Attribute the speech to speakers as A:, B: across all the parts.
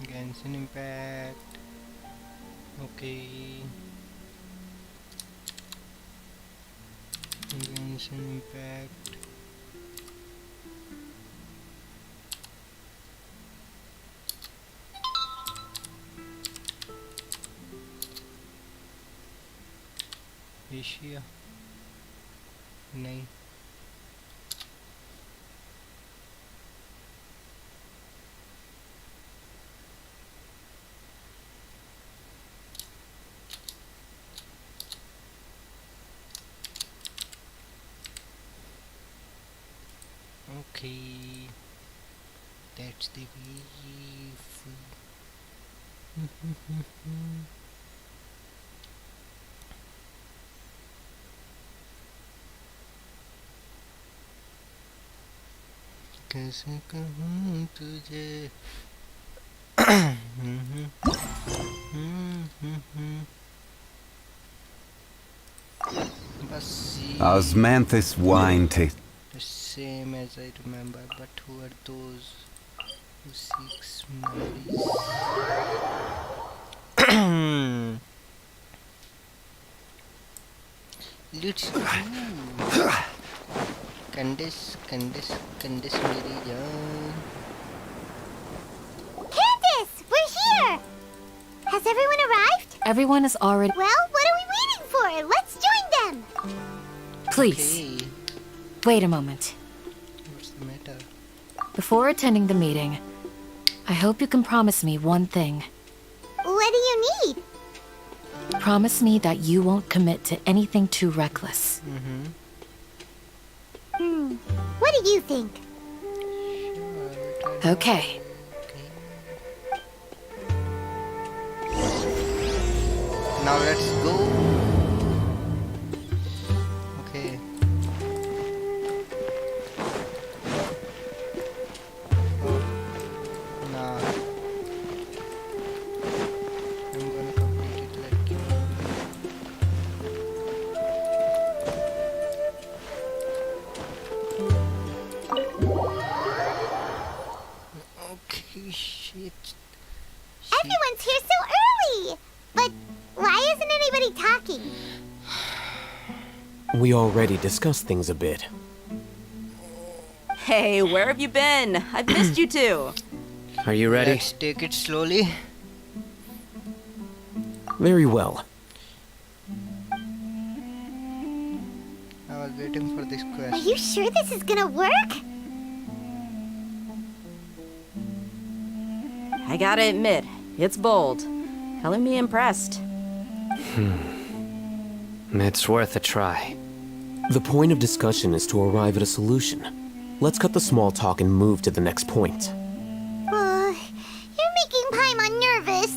A: Genshin impact. Okay. Genshin impact. Asia नहीं okay, that's the way. कैसे कहूँ तुझे
B: Osmanthus wine taste.
A: The same as I remember, but who are those who seeks memories? Let's go. Candice, मेरी जान.
C: Candice, we're here. Has everyone arrived?
D: Everyone is already...
C: Well, what are we waiting for? Let's join them.
D: Please,
A: Okay.
D: wait a moment.
A: What's the matter?
D: Before attending the meeting, I hope you can promise me one thing.
C: What do you need?
D: Promise me that you won't commit to anything too reckless.
C: What do you think?
D: Okay.
A: Now let's go. Okay. Nah. I'm gonna complete it like you. Okay, shit.
C: Everyone's here so early. But why isn't anybody talking?
E: We already discussed things a bit.
F: Hey, where have you been? I've missed you too.
G: Are you ready?
A: Let's take it slowly.
E: Very well.
A: I was waiting for this
C: Are
A: quest.
C: you sure this is gonna work?
F: I gotta admit, it's bold. Color me impressed.
G: It's worth a try.
E: The point of discussion is to arrive at a solution. Let's cut the small talk and move to the next point.
C: You're making Paimon nervous.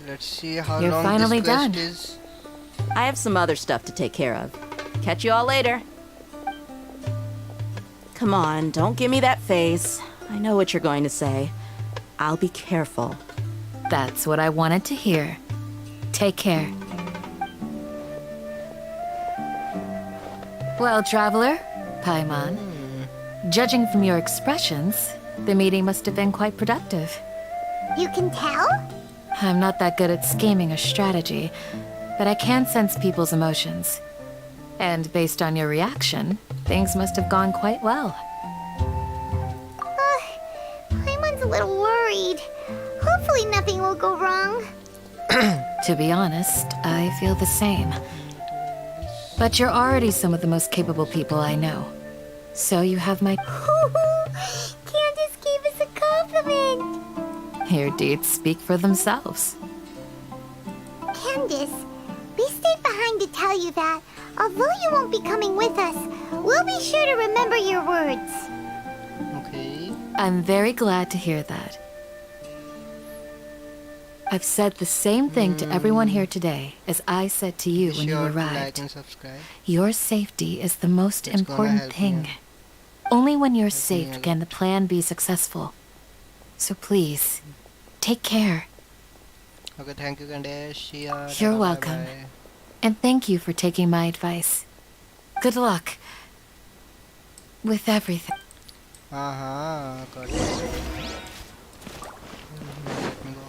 A: Let's see how
D: You're
A: long
D: finally
A: this quest
D: done.
A: is.
F: I have some other stuff to take care of. Catch you all later. Come on, don't give me that face. I know what you're going to say. I'll be careful.
D: That's what I wanted to hear. Take care. Well, traveler, Paimon, judging from your expressions, the meeting must have been quite productive.
C: You can tell?
D: I'm not that good at scheming or strategy, but I can sense people's emotions. And based on your reaction, things must have gone quite well.
C: Paimon's a little worried. Hopefully nothing will go wrong.
D: To be honest, I feel the same. But you're already some of the most capable people I know. So you have my...
C: Candace gave us a compliment.
D: Your deeds speak for themselves.
C: Candace, we stayed behind to tell you that, although you won't be coming with us, we'll be sure to remember your words.
A: Okay.
D: I'm very glad to hear that. I've said the same thing to everyone here today as I said to you when you
A: Sure to like
D: arrived.
A: and subscribe.
D: Your safety is the most
A: It's gonna
D: important
A: help
D: thing.
A: me.
D: Only when you're
A: me
D: safe
A: out.
D: can the plan be successful. So please, take care.
A: Okay, thank you, Candace. Yeah,
D: You're
A: bye
D: welcome.
A: bye.
D: And thank you for taking my advice. Good luck. With everything.
A: Got it. Let me go.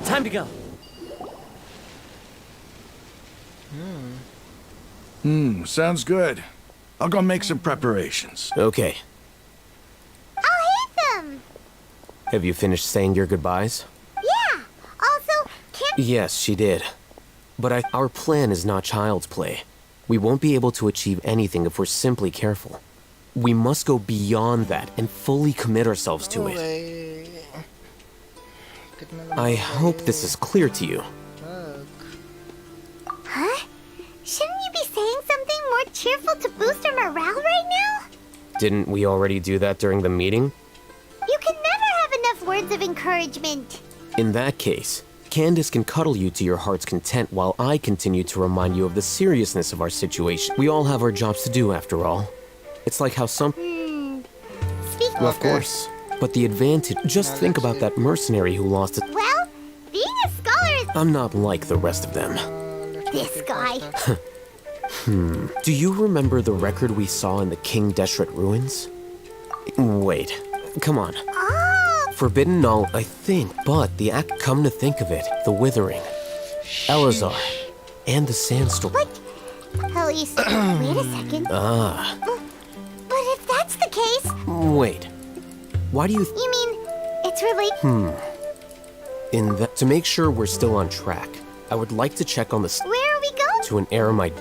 H: Time to go.
I: Sounds good. I'll go make some preparations.
E: Okay.
C: I'll hit them.
E: Have you finished saying your goodbyes?
C: Yeah. Also, can't...
E: Yes, she did. But our plan is not child's play. We won't be able to achieve anything if we're simply careful. We must go beyond that and fully commit ourselves to it. I hope this is clear to you.
C: Huh? Shouldn't you be saying something more cheerful to boost our morale right now?
E: Didn't we already do that during the meeting?
C: You can never have enough words of encouragement.
E: In that case, Candace can cuddle you to your heart's content while I continue to remind you of the seriousness of our situation. We all have our jobs to do, after all. It's like how some...
C: Speaking
E: Of course. But the advantage... Just think about that mercenary who lost it.
C: Well, being a scholar is...
E: I'm not like the rest of them.
C: This guy.
E: Do you remember the record we saw in the King Deshret ruins? Wait, come on.
C: Oh,
E: Forbidden knowledge, I think, but come to think of it, the Withering, Elazar, and the Sandstorm.
C: but... At least... wait a second. But if that's the case...
E: Wait, why do you...
C: You mean... it's related...
E: To make sure we're still on track, I would like to check on the...
C: Where are we going?
E: to an eremite...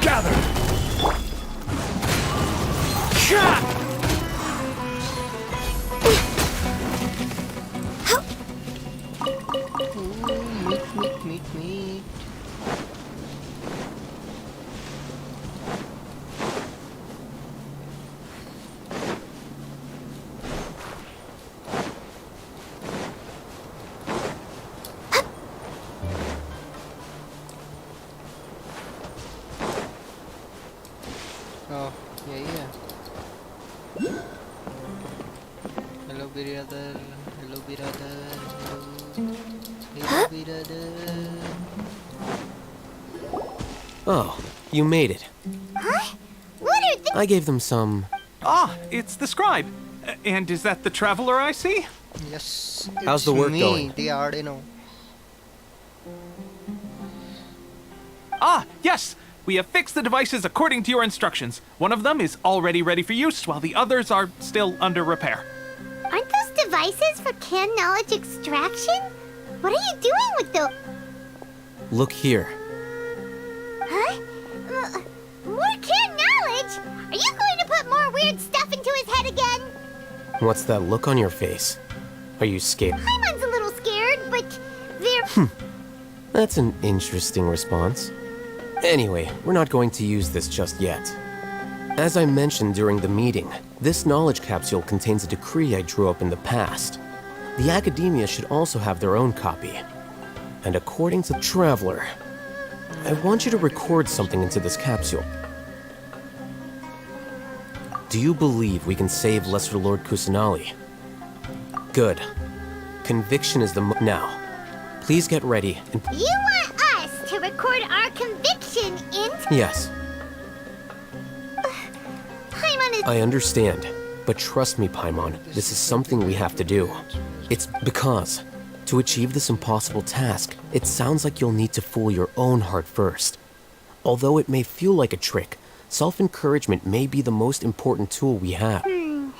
I: Gather!
A: Meet. Oh, yeah. Hello, brother. Hello, brother. Hello, brother.
E: Oh, you made it.
C: Huh? What are they...
E: I gave them some...
H: Ah, it's the scribe. And is that the traveler I see?
A: Yes.
E: How's the
A: it's
E: work
A: me.
E: going?
A: They already know.
H: Ah, yes! We have fixed the devices according to your instructions. One of them is already ready for use, while the others are still under repair.
C: Aren't those devices for canned knowledge extraction? What are you doing with those?
E: Look here.
C: Huh? More canned knowledge? Are you going to put more weird stuff into his head again?
E: What's that look on your face? Are you scared?
C: Paimon's a little scared, but they're...
E: That's an interesting response. Anyway, we're not going to use this just yet. As I mentioned during the meeting, this knowledge capsule contains a decree I drew up in the past. The academia should also have their own copy. And according to the Traveler, I want you to record something into this capsule. Do you believe we can save Lesser Lord Kusanali? Good. Conviction is the now. Please get ready and...
C: You want us to record our conviction into...
E: Yes,
C: Paimon is...
E: I understand. But trust me, Paimon, this is something we have to do. It's because, To achieve this impossible task, it sounds like you'll need to fool your own heart first. Although it may feel like a trick, self-encouragement may be the most important tool we have.
C: Paimon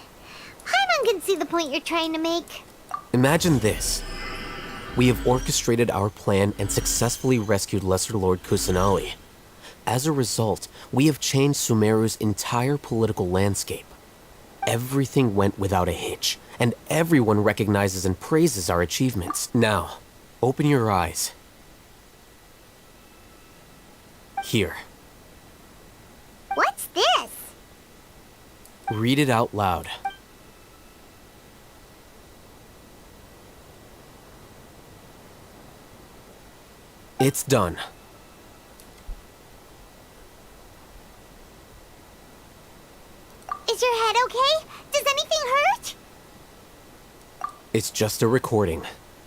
C: can see the point you're trying to make.
E: Imagine this. We have orchestrated our plan and successfully rescued Lesser Lord Kusanali. As a result, we have changed Sumeru's entire political landscape. Everything went without a hitch, and everyone recognizes and praises our achievements. Now, open your eyes. Here.
C: What's this?
E: Read it out loud. It's done.
C: Is your head okay? Does anything hurt?
E: It's just a recording.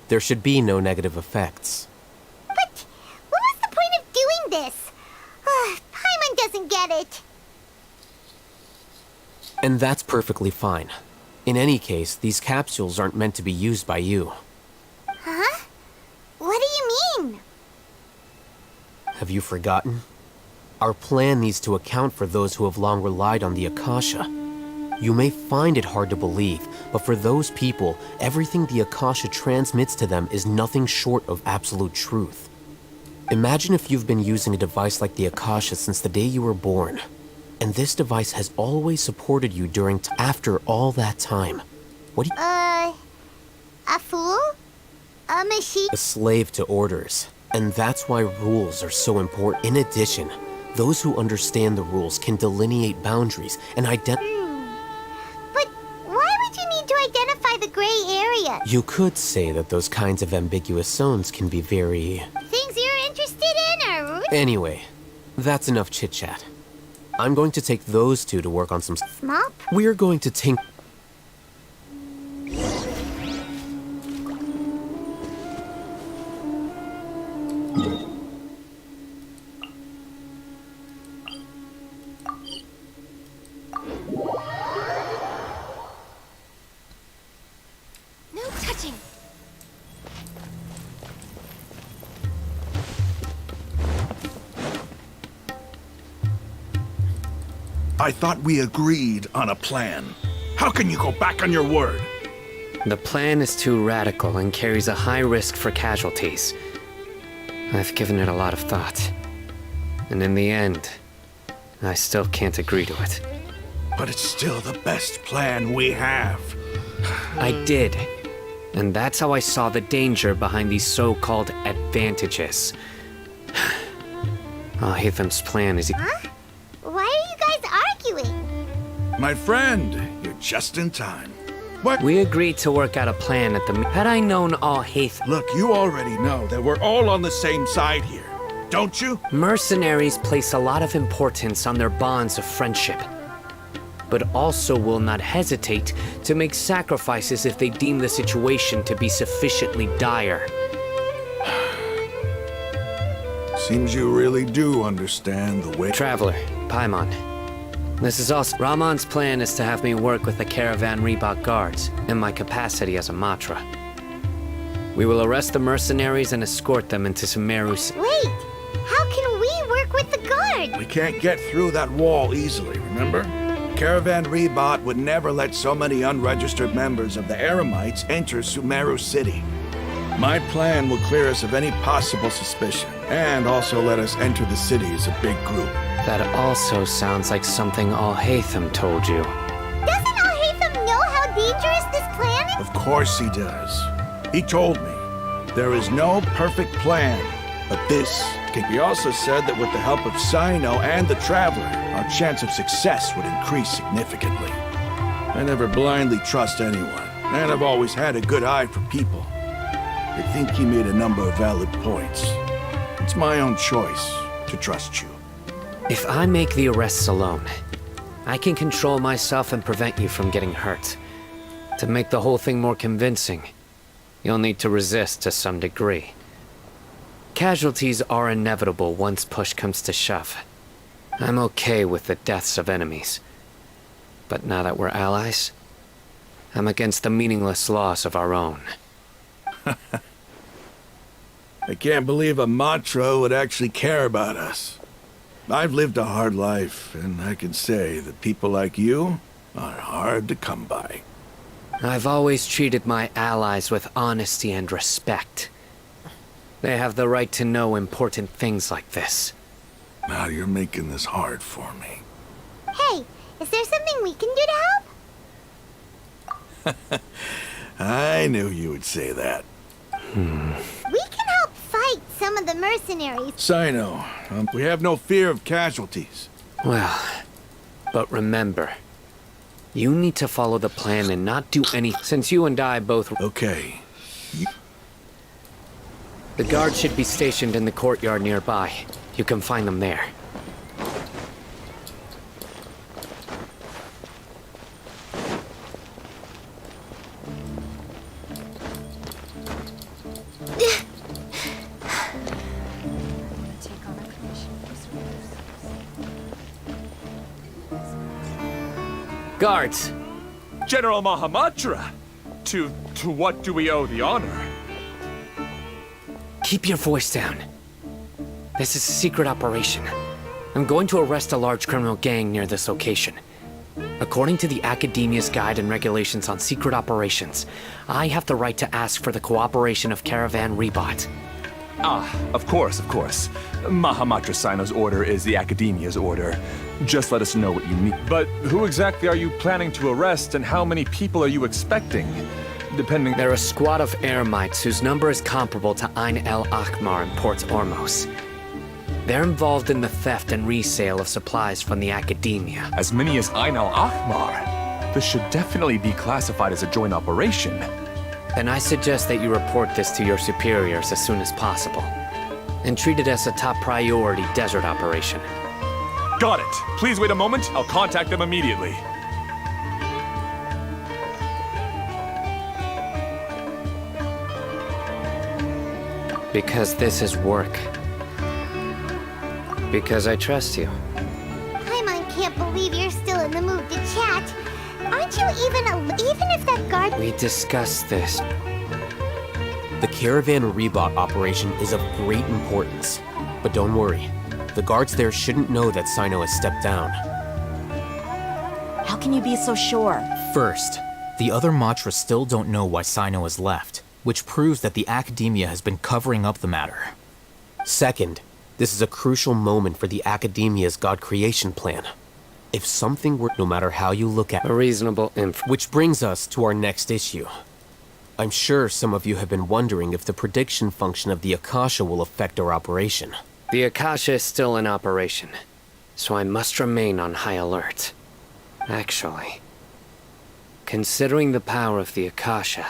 E: There should be no negative effects.
C: But what was the point of doing this? Paimon doesn't get it.
E: And that's perfectly fine. In any case, these capsules aren't meant to be used by you.
C: Huh? What do you mean?
E: Have you forgotten? Our plan needs to account for those who have long relied on the Akasha. You may find it hard to believe, but for those people, everything the Akasha transmits to them is nothing short of absolute truth. Imagine if you've been using a device like the Akasha since the day you were born, and this device has always supported you after all that time. What do you—
C: a fool? A machine?
E: A slave to orders. And that's why rules are so important. In addition, those who understand the rules can delineate boundaries and identify.
C: But why would you need to identify the gray area?
E: You could say that those kinds of ambiguous zones can be very—
C: Things you're interested in, or—
E: Anyway, that's enough chit-chat. I'm going to take those two to work on some—
C: Smop?
E: We're going to think—
C: No touching.
I: I thought we agreed on a plan. How can you go back on your word?
G: The plan is too radical and carries a high risk for casualties. I've given it a lot of thought. And in the end, I still can't agree to it.
I: But it's still the best plan we have.
G: I did. And that's how I saw the danger behind these so-called advantages. Alhaitham's plan is—
C: Huh? Why are you guys arguing?
I: My friend, you're just in time. What?
G: We agreed to work out a plan at the— Had I known Alhaitham—
I: Look, you already know that we're all on the same side here, don't you?
G: Mercenaries place a lot of importance on their bonds of friendship, but also will not hesitate to make sacrifices if they deem the situation to be sufficiently dire.
I: Seems you really do understand the way—
G: Traveler, Paimon. This is also— Rahman's plan is to have me work with the Caravan Reebok guards in my capacity as a Matra. We will arrest the mercenaries and escort them into Sumeru's—
C: Wait, how can we work with the guard?
I: We can't get through that wall easily, remember? Caravan Reebok would never let so many unregistered members of the Eremites enter Sumeru City. My plan will clear us of any possible suspicion, and also let us enter the city as a big group.
G: That also sounds like something Alhaitham told you.
C: Doesn't Alhaitham know how dangerous this plan is?
I: Of course he does. He told me, there is no perfect plan, but this. He also said that with the help of Sino and the Traveler, our chance of success would increase significantly. I never blindly trust anyone, and I've always had a good eye for people. I think he made a number of valid points. It's my own choice to trust you.
G: If I make the arrests alone, I can control myself and prevent you from getting hurt. To make the whole thing more convincing, you'll need to resist to some degree. Casualties are inevitable once push comes to shove. I'm okay with the deaths of enemies. But now that we're allies, I'm against the meaningless loss of our own.
I: I can't believe a Matra would actually care about us. I've lived a hard life, and I can say that people like you are hard to come by.
G: I've always treated my allies with honesty and respect. They have the right to know important things like this.
I: Now you're making this hard for me.
C: Hey, is there something we can do to help?
I: I knew you would say that.
C: We can help fight some of the mercenaries.
I: Sino, we have no fear of casualties.
G: Well, but remember, you need to follow the plan and not do any. Since you and I both.
I: Okay.
G: The guards should be stationed in the courtyard nearby. You can find them there. Guards!
J: General Mahamatra! To what do we owe the honor?
G: Keep your voice down. This is a secret operation. I'm going to arrest a large criminal gang near this location. According to the Academia's Guide and Regulations on Secret Operations, I have the right to ask for the cooperation of Caravan Rebot.
J: Ah, of course, of course. Mahamatra Sino's order is the Academia's order. Just let us know what you need. But who exactly are you planning to arrest, and how many people are you expecting? Depending...
G: They're a squad of Eremites whose number is comparable to Ain el Akmar in Port Ormos. They're involved in the theft and resale of supplies from the Academia.
J: As many as Ain el Akmar? This should definitely be classified as a joint operation.
G: Then I suggest that you report this to your superiors as soon as possible, and treat it as a top priority desert operation.
J: Got it. Please wait a moment. I'll contact them immediately.
G: Because this is work. Because I trust you.
C: Paimon can't believe you're still in the mood to chat. Aren't you even if that guard...
G: We discussed this.
E: The Caravan Rebot operation is of great importance. But don't worry, the guards there shouldn't know that Sino has stepped down.
F: How can you be so sure?
K: First, the other Matras still don't know why Sino has left, which proves that the Academia has been covering up the matter.
E: Second, this is a crucial moment for the Academia's God creation plan. If something were, no matter how you look at it,
G: A reasonable inference.
E: which brings us to our next issue. I'm sure some of you have been wondering if the prediction function of the Akasha will affect our operation.
G: The Akasha is still in operation, so I must remain on high alert. Actually, considering the power of the Akasha,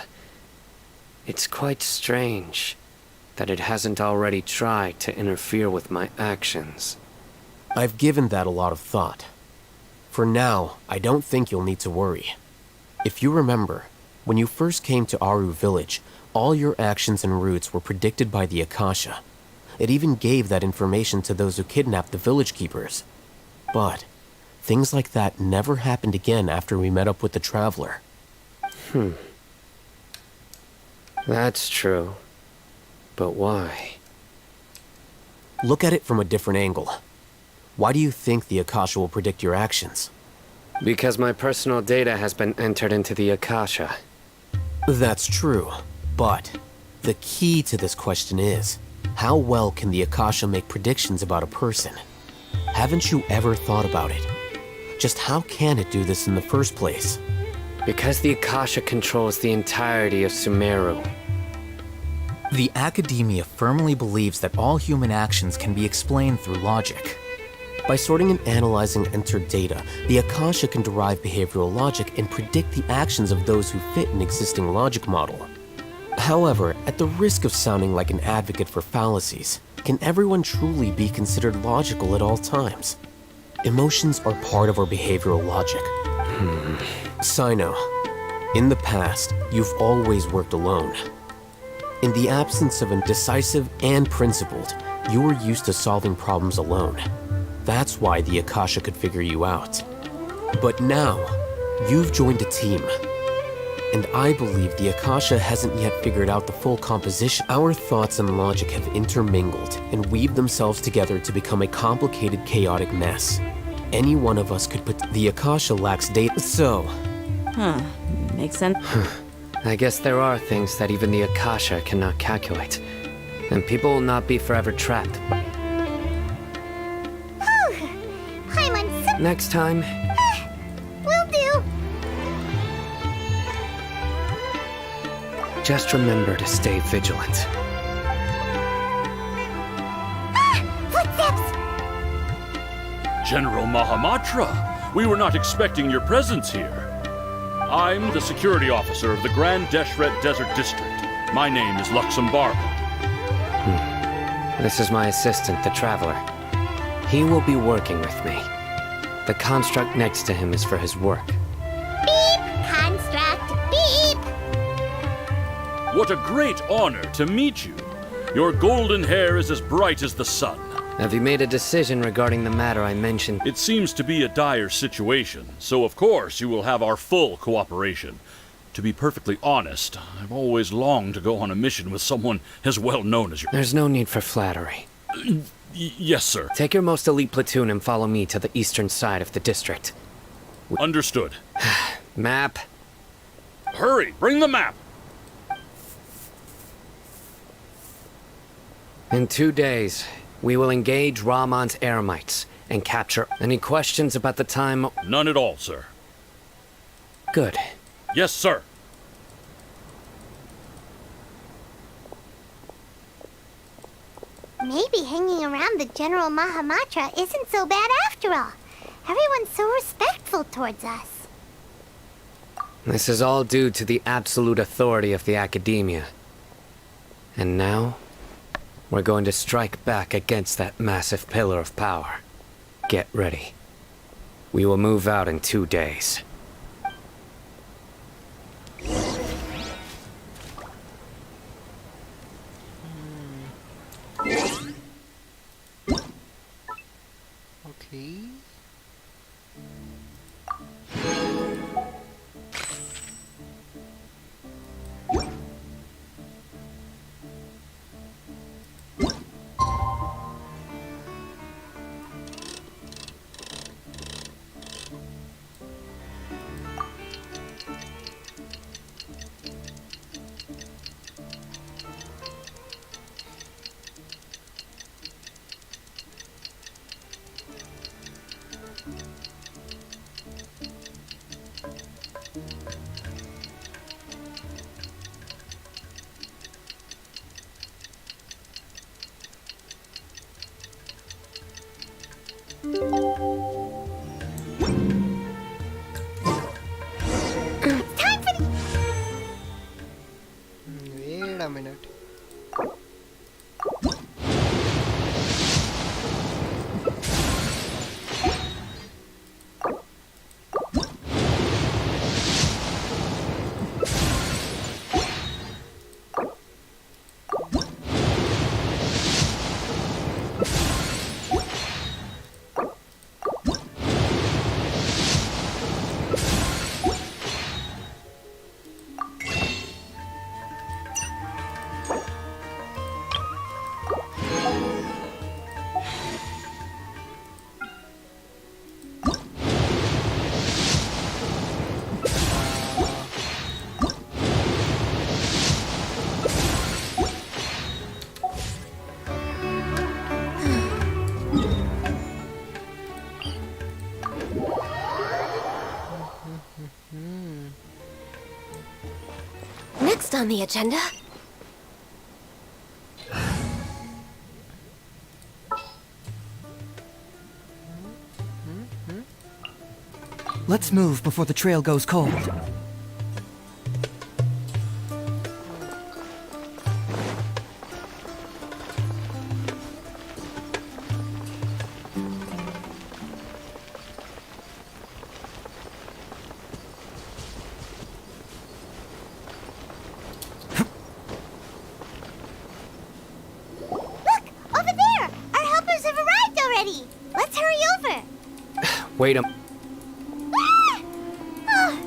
G: it's quite strange that it hasn't already tried to interfere with my actions.
E: I've given that a lot of thought. For now, I don't think you'll need to worry. If you remember, when you first came to Aru Village, all your actions and routes were predicted by the Akasha. It even gave that information to those who kidnapped the village keepers. But things like that never happened again after we met up with the Traveler.
G: That's true. But why?
E: Look at it from a different angle. Why do you think the Akasha will predict your actions?
G: Because my personal data has been entered into the Akasha.
E: That's true, but the key to this question is, how well can the Akasha make predictions about a person? Haven't you ever thought about it? Just how can it do this in the first place?
G: Because the Akasha controls the entirety of Sumeru.
K: The Academia firmly believes that all human actions can be explained through logic.
E: By sorting and analyzing entered data, the Akasha can derive behavioral logic and predict the actions of those who fit an existing logic model. However, at the risk of sounding like an advocate for fallacies, can everyone truly be considered logical at all times? Emotions are part of our behavioral logic. Sino, in the past, you've always worked alone. In the absence of a decisive and principled, you were used to solving problems alone. That's why the Akasha could figure you out. But now, you've joined a team. And I believe the Akasha hasn't yet figured out the full composition. Our thoughts and logic have intermingled and weaved themselves together to become a complicated, chaotic mess. Any one of us could put... The Akasha lacks data, so...
F: Makes sense.
G: I guess there are things that even the Akasha cannot calculate. And people will not be forever trapped.
C: I'm on some...
G: Next time,
C: Will do.
G: just remember to stay vigilant.
C: Footsteps!
L: General Mahamatra, we were not expecting your presence here. I'm the security officer of the Grand Deshret Desert District. My name is Luxembourg.
G: This is my assistant, the Traveler. He will be working with me. The construct next to him is for his work.
C: Beep! Construct! Beep!
L: What a great honor to meet you. Your golden hair is as bright as the sun.
G: Have you made a decision regarding the matter I mentioned?
L: It seems to be a dire situation, so of course you will have our full cooperation. To be perfectly honest, I've always longed to go on a mission with someone as well known as you.
G: There's no need for flattery.
L: Yes, sir.
G: Take your most elite platoon and follow me to the eastern side of the district.
L: Understood.
G: Map.
L: Hurry, bring the map!
G: In 2 days, we will engage Rahman's Eremites and capture... Any questions about the time?
L: None at all, sir.
G: Good.
L: Yes, sir.
C: Maybe hanging around the General Mahamatra isn't so bad after all. Everyone's so respectful towards us.
G: This is all due to the absolute authority of the Academia. And now, we're going to strike back against that massive pillar of power. Get ready. We will move out in 2 days.
A: Okay. Wait a minute.
M: Next on the agenda.
N: Let's move before the trail goes cold.
G: Wait a...
C: Ah! Oh,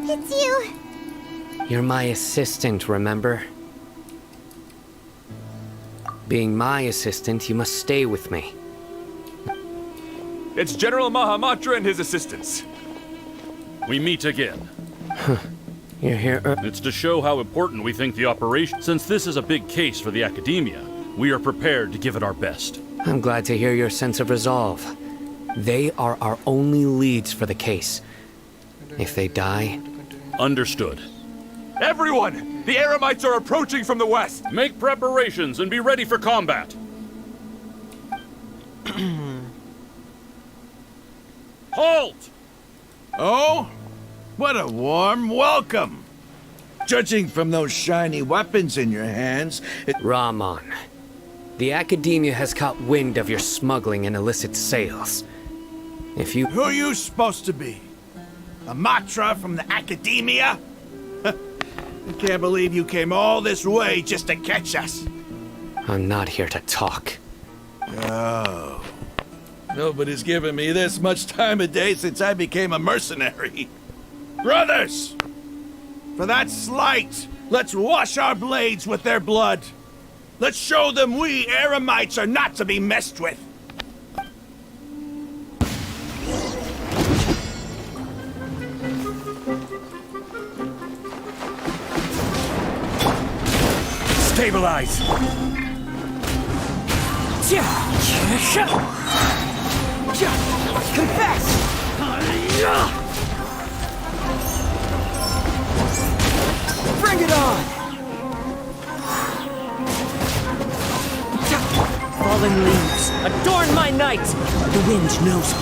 C: it's you.
G: You're my assistant, remember? Being my assistant, you must stay with me.
J: It's General Mahamatra and his assistants.
L: We meet again.
G: You're here.
L: It's to show how important we think the operation. Since this is a big case for the academia, we are prepared to give it our best.
G: I'm glad to hear your sense of resolve. They are our only leads for the case. If they die...
L: Understood.
J: Everyone! The Eremites are approaching from the west!
L: Make preparations and be ready for combat. Halt!
I: Oh? What a warm welcome! Judging from those shiny weapons in your hands,
G: Rahman, the Academia has caught wind of your smuggling and illicit sales. If you...
I: Who are you supposed to be? A Matra from the Academia? I can't believe you came all this way just to catch us.
G: I'm not here to talk.
I: Oh. Nobody's given me this much time of day since I became a mercenary. Brothers! For that slight, let's wash our blades with their blood. Let's show them we Eremites are not to be messed with.
J: Stabilize!
N: Confess! Bring it on! Fallen leaves, adorn my night! The wind knows me.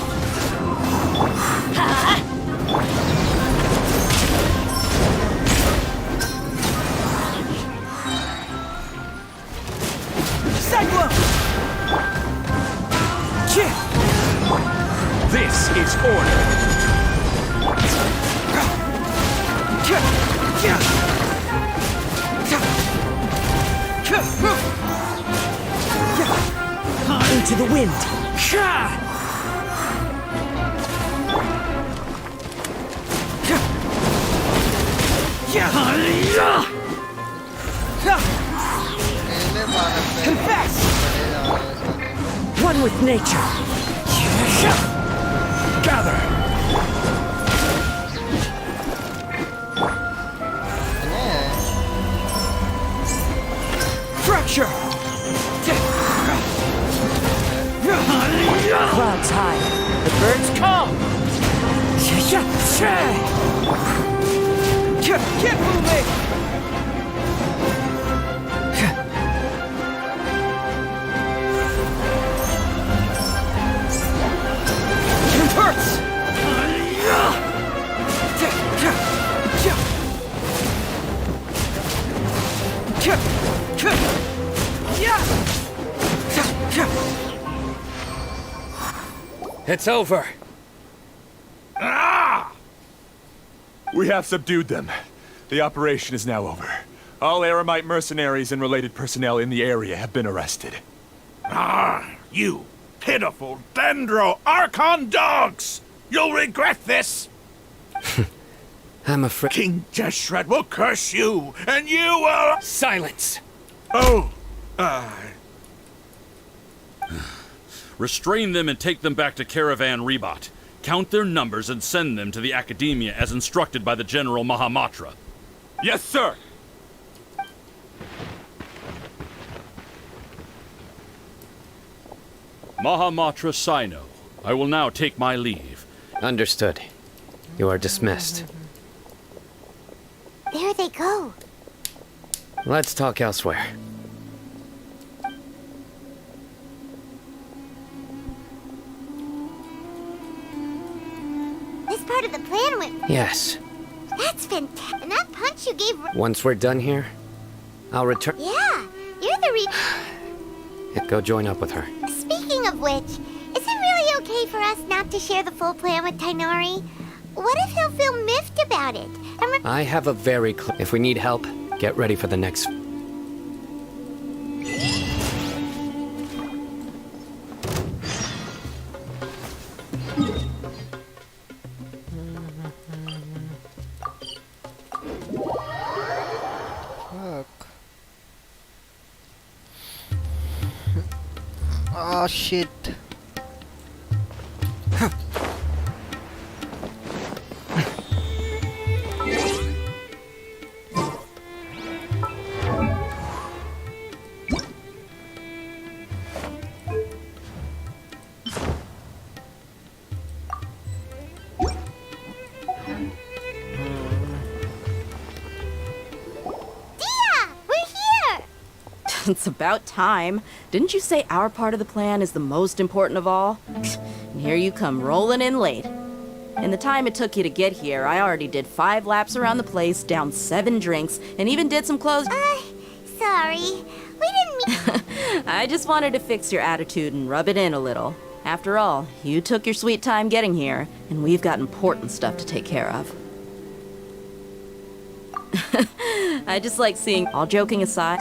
N: Cyclone!
J: This is order!
N: Into the wind! Confess! One with nature!
J: Gather!
N: Fracture! Clouds high. The birds come! Keep moving! It hurts!
G: It's over.
J: Ah! We have subdued them. The operation is now over. All Eremite mercenaries and related personnel in the area have been arrested.
I: Ah, you pitiful Dendro Archon dogs! You'll regret this!
G: I'm afraid...
I: King Jeshret will curse you, and you will...
G: Silence!
I: Oh,
L: Restrain them and take them back to Caravan Rebot. Count their numbers and send them to the Academia as instructed by the General Mahamatra.
J: Yes, sir!
L: Mahamatra Sino, I will now take my leave.
G: Understood. You are dismissed.
C: There they go.
G: Let's talk elsewhere.
C: This part of the plan went...
G: Yes.
C: That's fantastic. And that punch you gave...
G: Once we're done here, I'll return...
C: Yeah, you're the
G: Go join up with her.
C: Speaking of which, is it really okay for us not to share the full plan with Tainari? What if he'll feel miffed about it?
G: I have a very if we need help, get ready for the next...
A: Oh shit.
F: It's about time. Didn't you say our part of the plan is the most important of all? And here you come rolling in late. In the time it took you to get here, I already did 5 laps around the place, downed 7 drinks, and even did some clothes.
C: Sorry. We didn't mean...
F: I just wanted to fix your attitude and rub it in a little. After all, you took your sweet time getting here, and we've got important stuff to take care of. I just like seeing, all joking aside,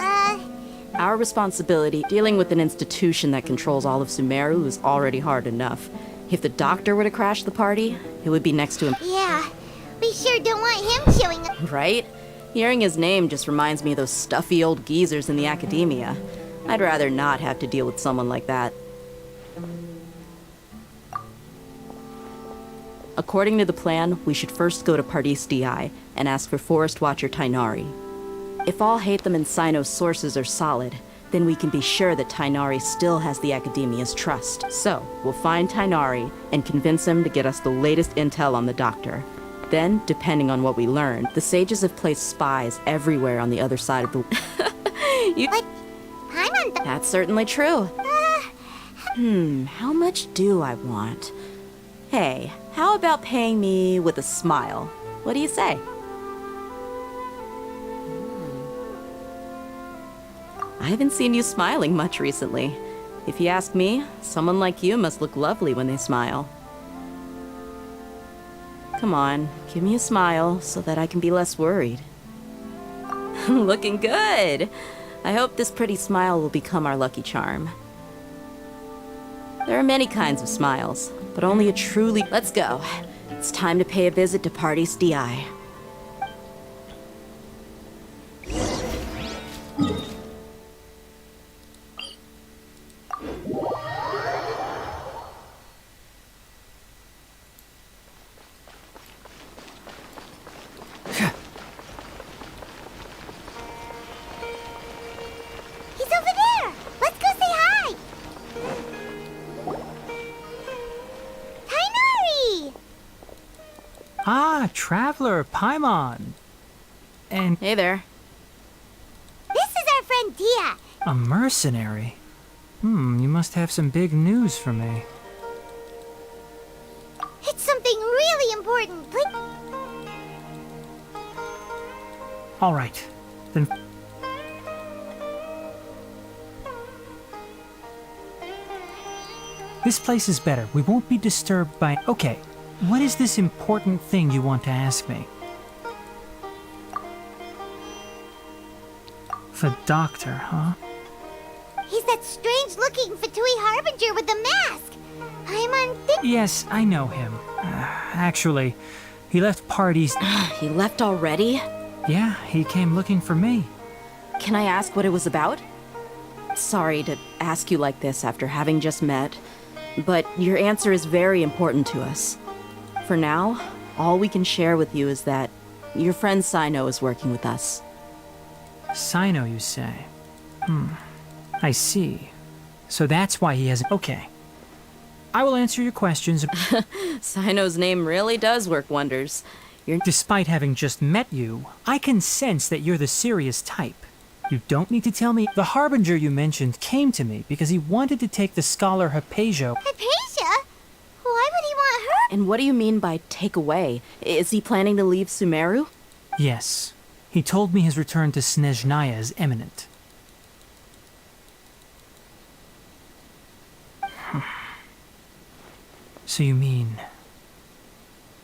F: our responsibility dealing with an institution that controls all of Sumeru is already hard enough. If the doctor were to crash the party, it would be next to him.
C: Yeah, we sure don't want him showing up.
F: Right? Hearing his name just reminds me of those stuffy old geezers in the academia. I'd rather not have to deal with someone like that. According to the plan, we should first go to Pardis DI and ask for Forest Watcher Tainari. If all Hatham and Sino's sources are solid, then we can be sure that Tainari still has the Academia's trust. So, we'll find Tainari and convince him to get us the latest intel on the doctor. Then, depending on what we learn, the sages have placed spies everywhere on the other side of the...
C: But I'm on the...
F: That's certainly true. How much do I want? Hey, how about paying me with a smile? What do you say? I haven't seen you smiling much recently. If you ask me, someone like you must look lovely when they smile. Come on, give me a smile so that I can be less worried. Looking good! I hope this pretty smile will become our lucky charm. There are many kinds of smiles, but only a truly... Let's go. It's time to pay a visit to Pardis DI.
M: Traveler, Paimon. And...
F: Hey there.
C: This is our friend Dia.
M: A mercenary? You must have some big news for me.
C: It's something really important. Please.
M: All right. Then... This place is better. We won't be disturbed by... Okay. What is this important thing you want to ask me? The doctor, huh?
C: He's that strange-looking Fatui Harbinger with the mask. I'm on...
M: Yes, I know him. Actually, he left parties...
F: He left already?
M: Yeah, he came looking for me.
F: Can I ask what it was about? Sorry to ask you like this after having just met, but your answer is very important to us. For now, all we can share with you is that your friend Sino is working with us.
M: Sino, you say? I see. So that's why he hasn't... Okay. I will answer your questions.
F: Sino's name really does work wonders.
M: Despite having just met you, I can sense that you're the serious type. You don't need to tell me. The Harbinger you mentioned came to me because he wanted to take the scholar Hypatia.
C: Hypatia? Why would he want her?
F: And what do you mean by take away? Is he planning to leave Sumeru?
M: Yes. He told me his return to Snezhnaya is imminent. So you mean...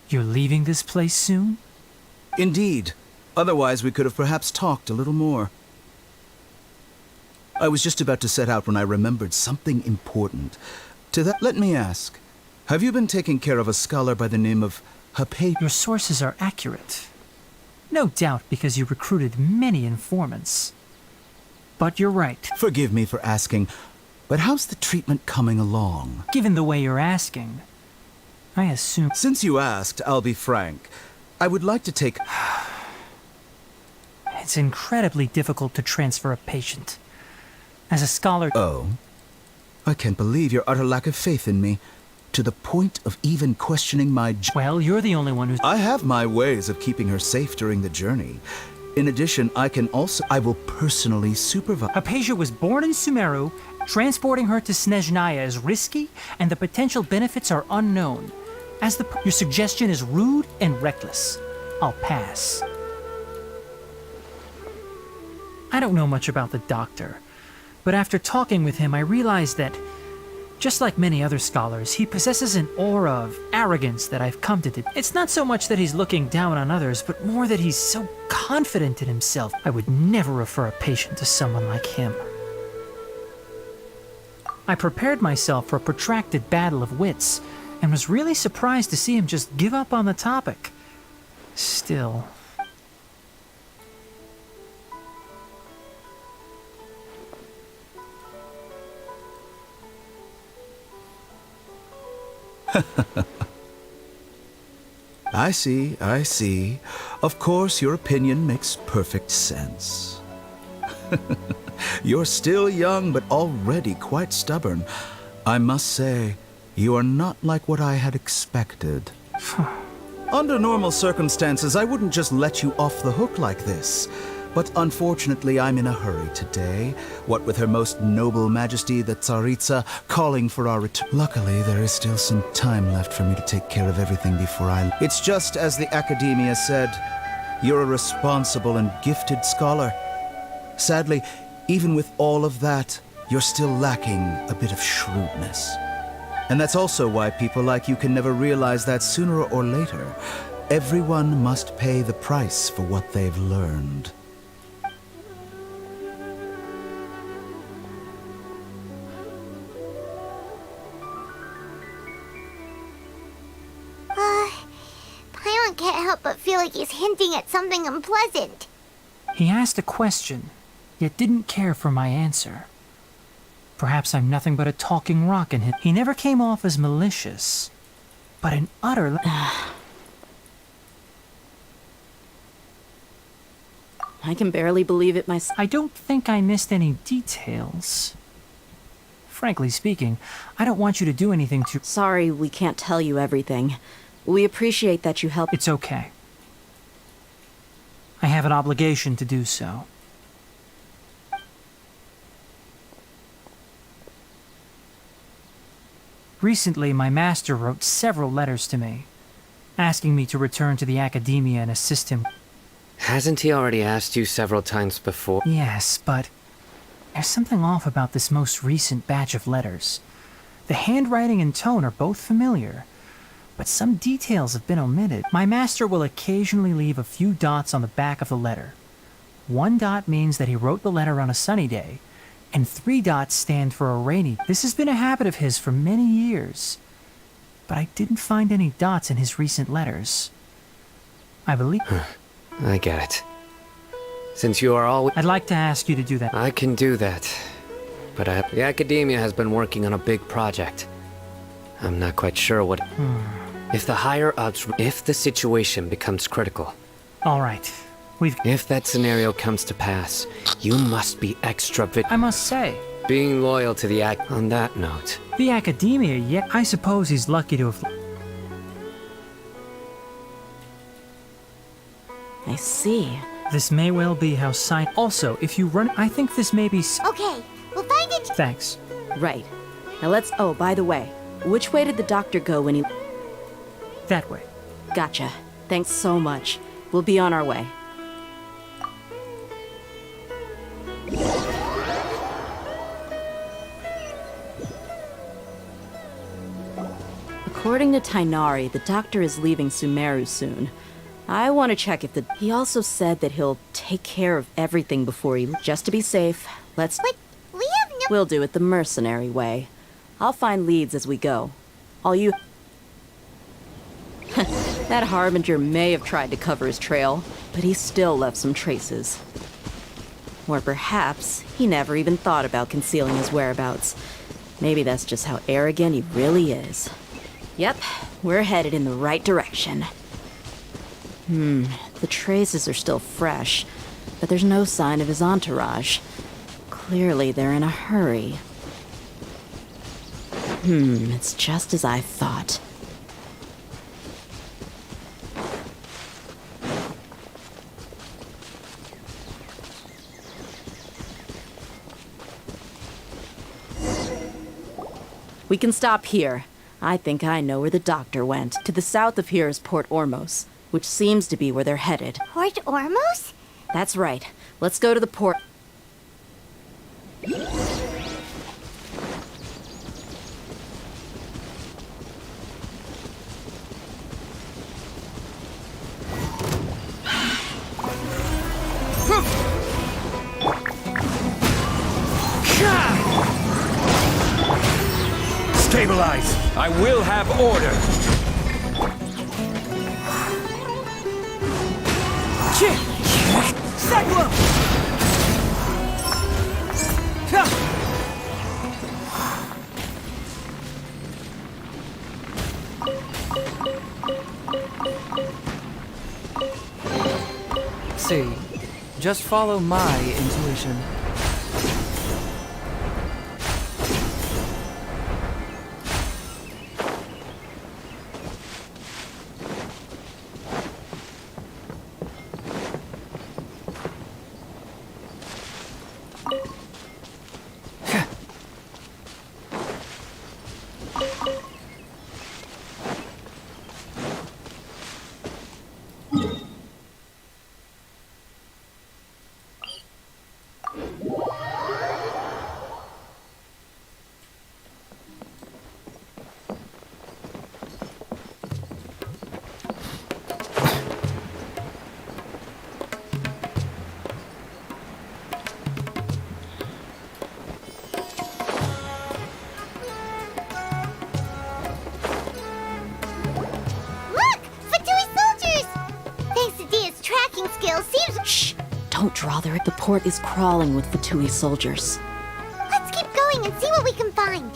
M: you're leaving this place soon?
O: Indeed. Otherwise, we could have perhaps talked a little more. I was just about to set out when I remembered something important. To that, let me ask, have you been taking care of a scholar by the name of Hypatia?
M: Your sources are accurate. No doubt because you recruited many informants. But you're right.
O: Forgive me for asking, But how's the treatment coming along?
M: Given the way you're asking, I assume...
O: Since you asked, I'll be frank. I would like to take...
M: It's incredibly difficult to transfer a patient. As a scholar...
O: Oh? I can't believe your utter lack of faith in me, to the point of even questioning my...
M: Well, you're the only one who's...
O: I have my ways of keeping her safe during the journey. In addition, I will personally supervise...
M: Hypatia was born in Sumeru. Transporting her to Snezhnaya is risky, and the potential benefits are unknown. Your suggestion is rude and reckless. I'll pass. I don't know much about the doctor, but after talking with him, I realized that, just like many other scholars, he possesses an aura of arrogance that I've come to... It's not so much that he's looking down on others, but more that he's so confident in himself. I would never refer a patient to someone like him. I prepared myself for a protracted battle of wits, and was really surprised to see him just give up on the topic. Still...
O: I see. Of course, your opinion makes perfect sense. You're still young, but already quite stubborn. I must say, you are not like what I had expected. Under normal circumstances, I wouldn't just let you off the hook like this. But unfortunately, I'm in a hurry today. What with Her Most Noble Majesty, the Tsaritsa, calling for our return. Luckily, there is still some time left for me to take care of everything before I... It's just as the Academia said. You're a responsible and gifted scholar. Sadly, even with all of that, you're still lacking a bit of shrewdness. And that's also why people like you can never realize that sooner or later, everyone must pay the price for what they've learned.
C: Paimon can't help but feel like he's hinting at something unpleasant.
M: He asked a question, yet didn't care for my answer. Perhaps I'm nothing but a talking rock in him. He never came off as malicious, but an utter...
F: I can barely believe it myself.
M: I don't think I missed any details. Frankly speaking, I don't want you to do anything to...
F: Sorry, we can't tell you everything. We appreciate that you helped.
M: It's okay. I have an obligation to do so. Recently, my master wrote several letters to me, asking me to return to the Academia and assist him.
G: Hasn't he already asked you several times before?
M: Yes, but there's something off about this most recent batch of letters. The handwriting and tone are both familiar, but some details have been omitted. My master will occasionally leave a few dots on the back of the letter. 1 dot means that he wrote the letter on a sunny day, and 3 dots stand for a rainy. This has been a habit of his for many years, but I didn't find any dots in his recent letters. I believe...
G: I get it. Since you are all...
M: I'd like to ask you to do that.
G: I can do that. But the Academia has been working on a big project. I'm not quite sure what... If the higher-ups... If the situation becomes critical...
M: All right.
G: If that scenario comes to pass, you must be extra
M: I must say...
G: Being loyal to the On that note...
M: The Academia, yet I suppose he's lucky to have...
F: I see.
M: This may well be how sign... Also, if you run... I think this may be...
C: Okay, we'll find it...
M: Thanks.
F: Right. Now let's... Oh, by the way, which way did the doctor go when he...
M: That way.
F: Gotcha. Thanks so much. We'll be on our way. According to Tainari, the doctor is leaving Sumeru soon. I want to check if the... He also said that he'll take care of everything before he... Just to be safe, let's...
C: But we have no...
F: We'll do it the mercenary way. I'll find leads as we go. All you... That Harbinger may have tried to cover his trail, but he still left some traces. Or perhaps he never even thought about concealing his whereabouts. Maybe that's just how arrogant he really is. Yep, we're headed in the right direction. The traces are still fresh, but there's no sign of his entourage. Clearly they're in a hurry. It's just as I thought. We can stop here. I think I know where the doctor went. To the south of here is Port Ormos, which seems to be where they're headed.
C: Port Ormos?
F: That's right. Let's go to the port.
P: Stabilize! I will have order!
N: Cyclone!
A: See, just follow my intuition.
F: Don't draw there. The port is crawling with Fatui soldiers.
C: Let's keep going and see what we can find.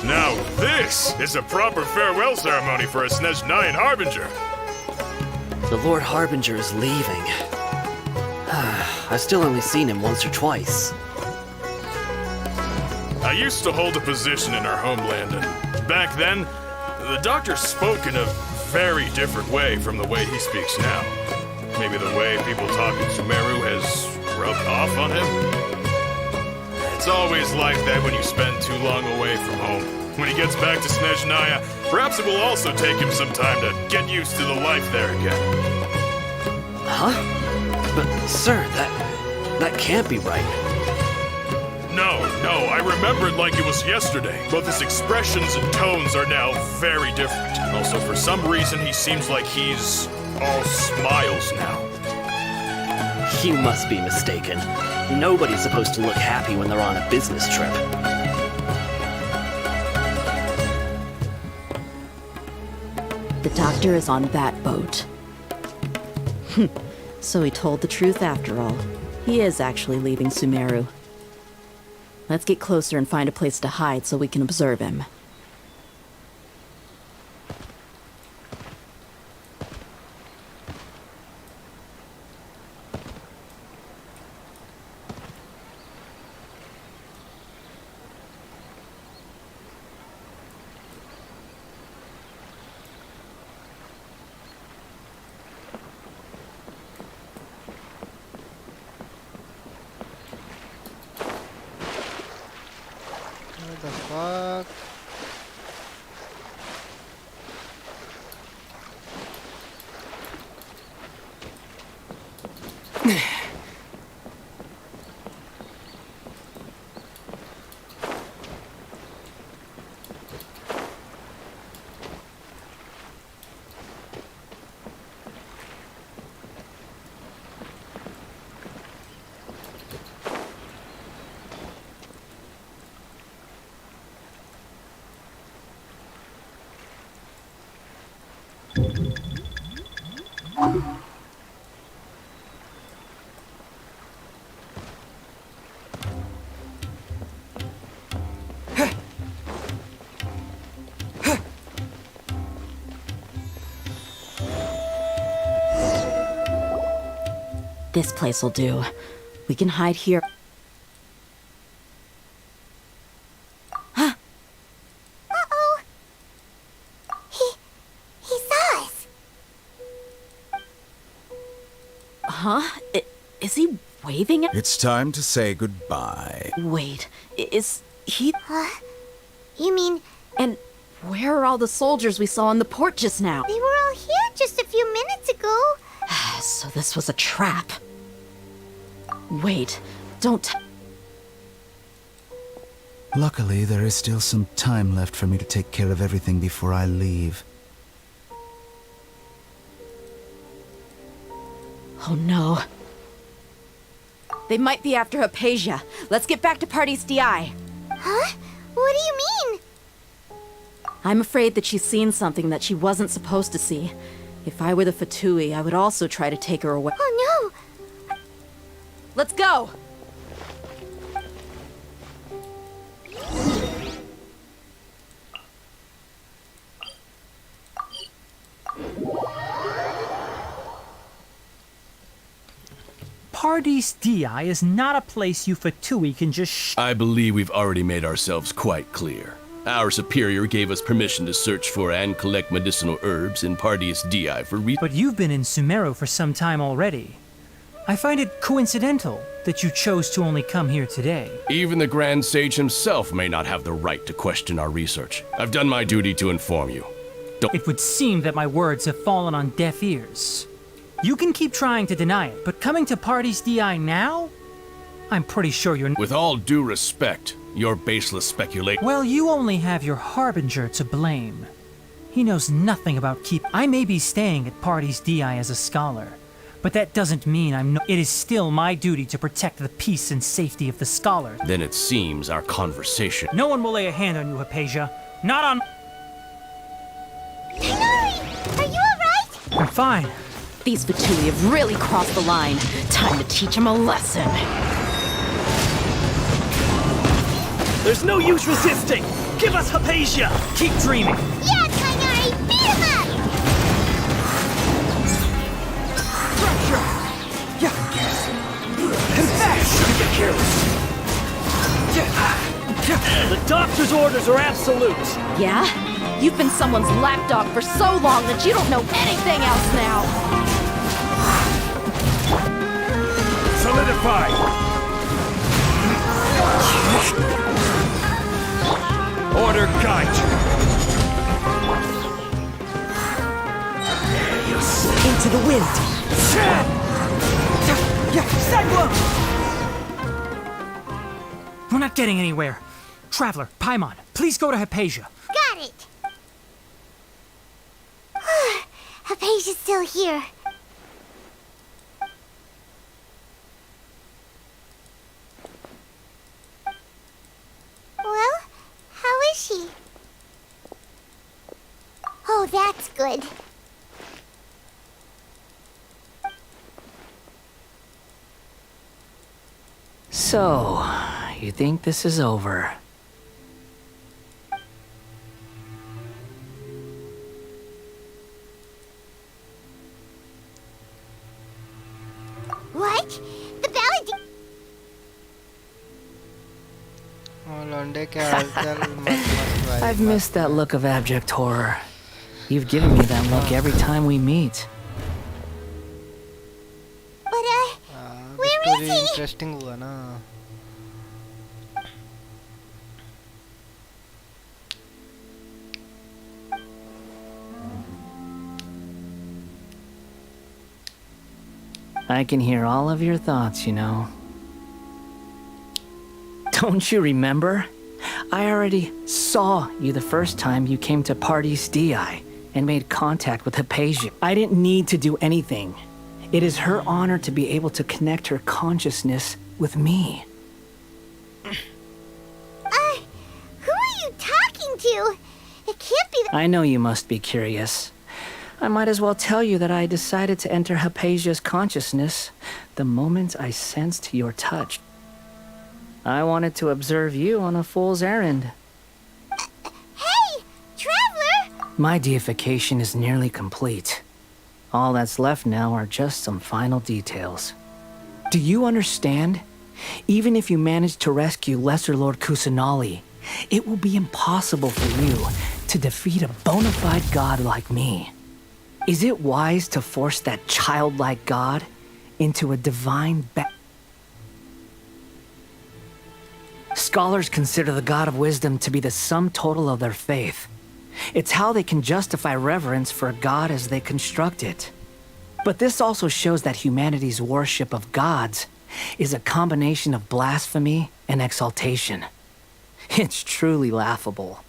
Q: Now this is a proper farewell ceremony for a Snezhnayan Harbinger.
N: The Lord Harbinger is leaving. I've still only seen him once or twice.
Q: I used to hold a position in our homeland, and back then, the doctor spoke in a very different way from the way he speaks now. Maybe the way people talk in Sumeru has rubbed off on him? It's always like that when you spend too long away from home. When he gets back to Snezhnaya, perhaps it will also take him some time to get used to the life there again.
N: Huh? But, sir, that can't be right.
Q: No, I remember it like it was yesterday, but his expressions and tones are now very different. Also, for some reason, he seems like he's all smiles now.
N: You must be mistaken. Nobody's supposed to look happy when they're on a business trip.
F: The doctor is on that boat. So he told the truth after all. He is actually leaving Sumeru. Let's get closer and find a place to hide so we can observe him.
A: What the fuck?
F: This place will do. We can hide here.
C: Uh-oh. He saw us.
F: Huh? Is he waving at...
O: It's time to say goodbye.
F: Wait, is he...
C: You mean...
F: And where are all the soldiers we saw in the port just now?
C: They were all here just a few minutes ago.
F: So this was a trap. Wait, don't...
O: Luckily, there is still some time left for me to take care of everything before I leave.
F: Oh no. They might be after Hypatia. Let's get back to Party's DI.
C: Huh? What do you mean?
F: I'm afraid that she's seen something that she wasn't supposed to see. If I were the Fatui, I would also try to take her away.
C: Oh no!
F: Let's go!
M: Pardes DI is not a place you Fatui can just
R: I believe we've already made ourselves quite clear. Our superior gave us permission to search for and collect medicinal herbs in Pardes DI for
M: But you've been in Sumeru for some time already. I find it coincidental that you chose to only come here today.
R: Even the Grand Sage himself may not have the right to question our research. I've done my duty to inform you.
M: It would seem that my words have fallen on deaf ears. You can keep trying to deny it, but coming to Pardes DI now? I'm pretty sure you're...
R: With all due respect, your baseless speculation...
M: Well, you only have your Harbinger to blame. He knows nothing about I may be staying at Pardes DI as a scholar, but that doesn't mean It is still my duty to protect the peace and safety of the scholars.
R: Then it seems our conversation...
M: No one will lay a hand on you, Hypatia. Not on...
C: Tighnari! Are you alright?
M: I'm fine.
F: These Fatui have really crossed the line. Time to teach them a lesson.
S: There's no use resisting! Give us Hypatia!
M: Keep dreaming!
C: Yeah, Tighnari! Beat him up!
S: Structure! Yeah! And back! Get careless! The doctor's orders are absolute!
F: Yeah? You've been someone's lapdog for so long that you don't know anything else now!
P: Solidify! Order guide!
S: Into the wind!
M: We're not getting anywhere. Traveler, Paimon, please go to Hypatia.
C: Got it! Hypatia's still here. Well, how is she? Oh, that's good.
G: So, you think this is over?
C: What? The ballad...
G: I've missed that look of abject horror. You've given me that look every time we meet.
C: But, where is he?
A: Interesting हुआ ना.
G: I can hear all of your thoughts, you know. Don't you remember? I already saw you the first time you came to Pardes DI and made contact with Hypatia. I didn't need to do anything. It is her honor to be able to connect her consciousness with me.
C: Who are you talking to? It can't be
G: I know you must be curious. I might as well tell you that I decided to enter Hypatia's consciousness the moment I sensed your touch. I wanted to observe you on a fool's errand.
C: Hey, Traveler!
G: My deification is nearly complete. All that's left now are just some final details.
T: Do you understand? Even if you manage to rescue Lesser Lord Kusanali, it will be impossible for you to defeat a bona fide god like me. Is it wise to force that childlike god into a divine Scholars consider the god of wisdom to be the sum total of their faith. It's how they can justify reverence for a god as they construct it. But this also shows that humanity's worship of gods is a combination of blasphemy and exaltation. It's truly laughable.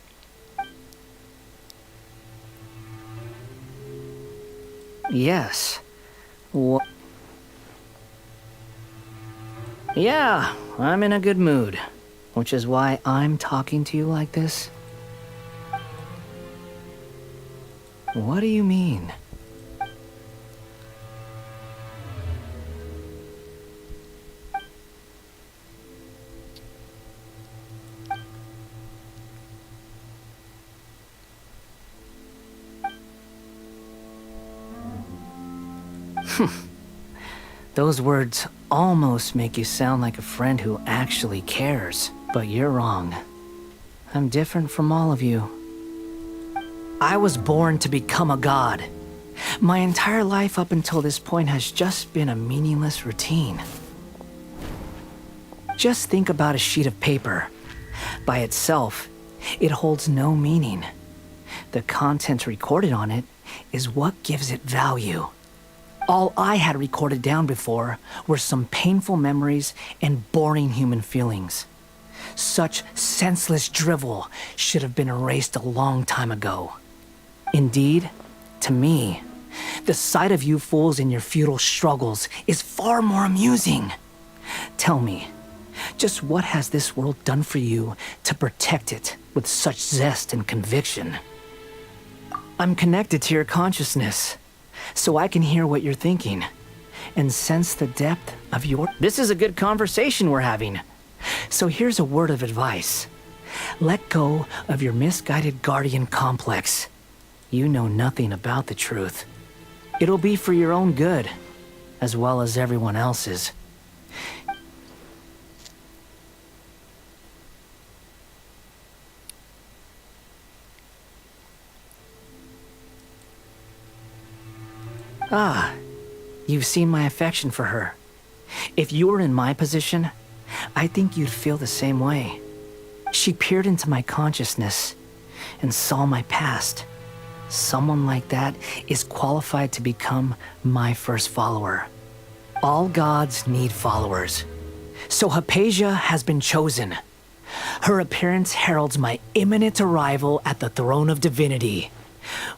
T: Yes. Yeah, I'm in a good mood, which is why I'm talking to you like this. What do you mean? Those words almost make you sound like a friend who actually cares, but you're wrong. I'm different from all of you. I was born to become a god. My entire life up until this point has just been a meaningless routine. Just think about a sheet of paper. By itself, it holds no meaning. The content recorded on it is what gives it value. All I had recorded down before were some painful memories and boring human feelings. Such senseless drivel should have been erased a long time ago. Indeed, to me, the sight of you fools in your futile struggles is far more amusing. Tell me, just what has this world done for you to protect it with such zest and conviction? I'm connected to your consciousness, so I can hear what you're thinking and sense the depth of your... This is a good conversation we're having. So here's a word of advice. Let go of your misguided guardian complex. You know nothing about the truth. It'll be for your own good, as well as everyone else's. Ah, you've seen my affection for her. If you were in my position, I think you'd feel the same way. She peered into my consciousness and saw my past. Someone like that is qualified to become my first follower. All gods need followers. So Hypatia has been chosen. Her appearance heralds my imminent arrival at the throne of divinity,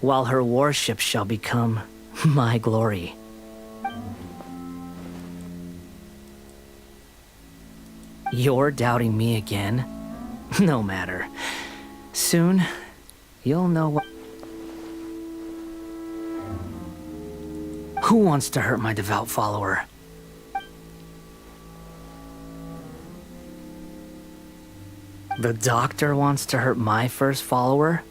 T: while her worship shall become my glory. You're doubting me again? No matter. Soon, you'll know what... Who wants to hurt my devout follower? The doctor wants to hurt my first follower?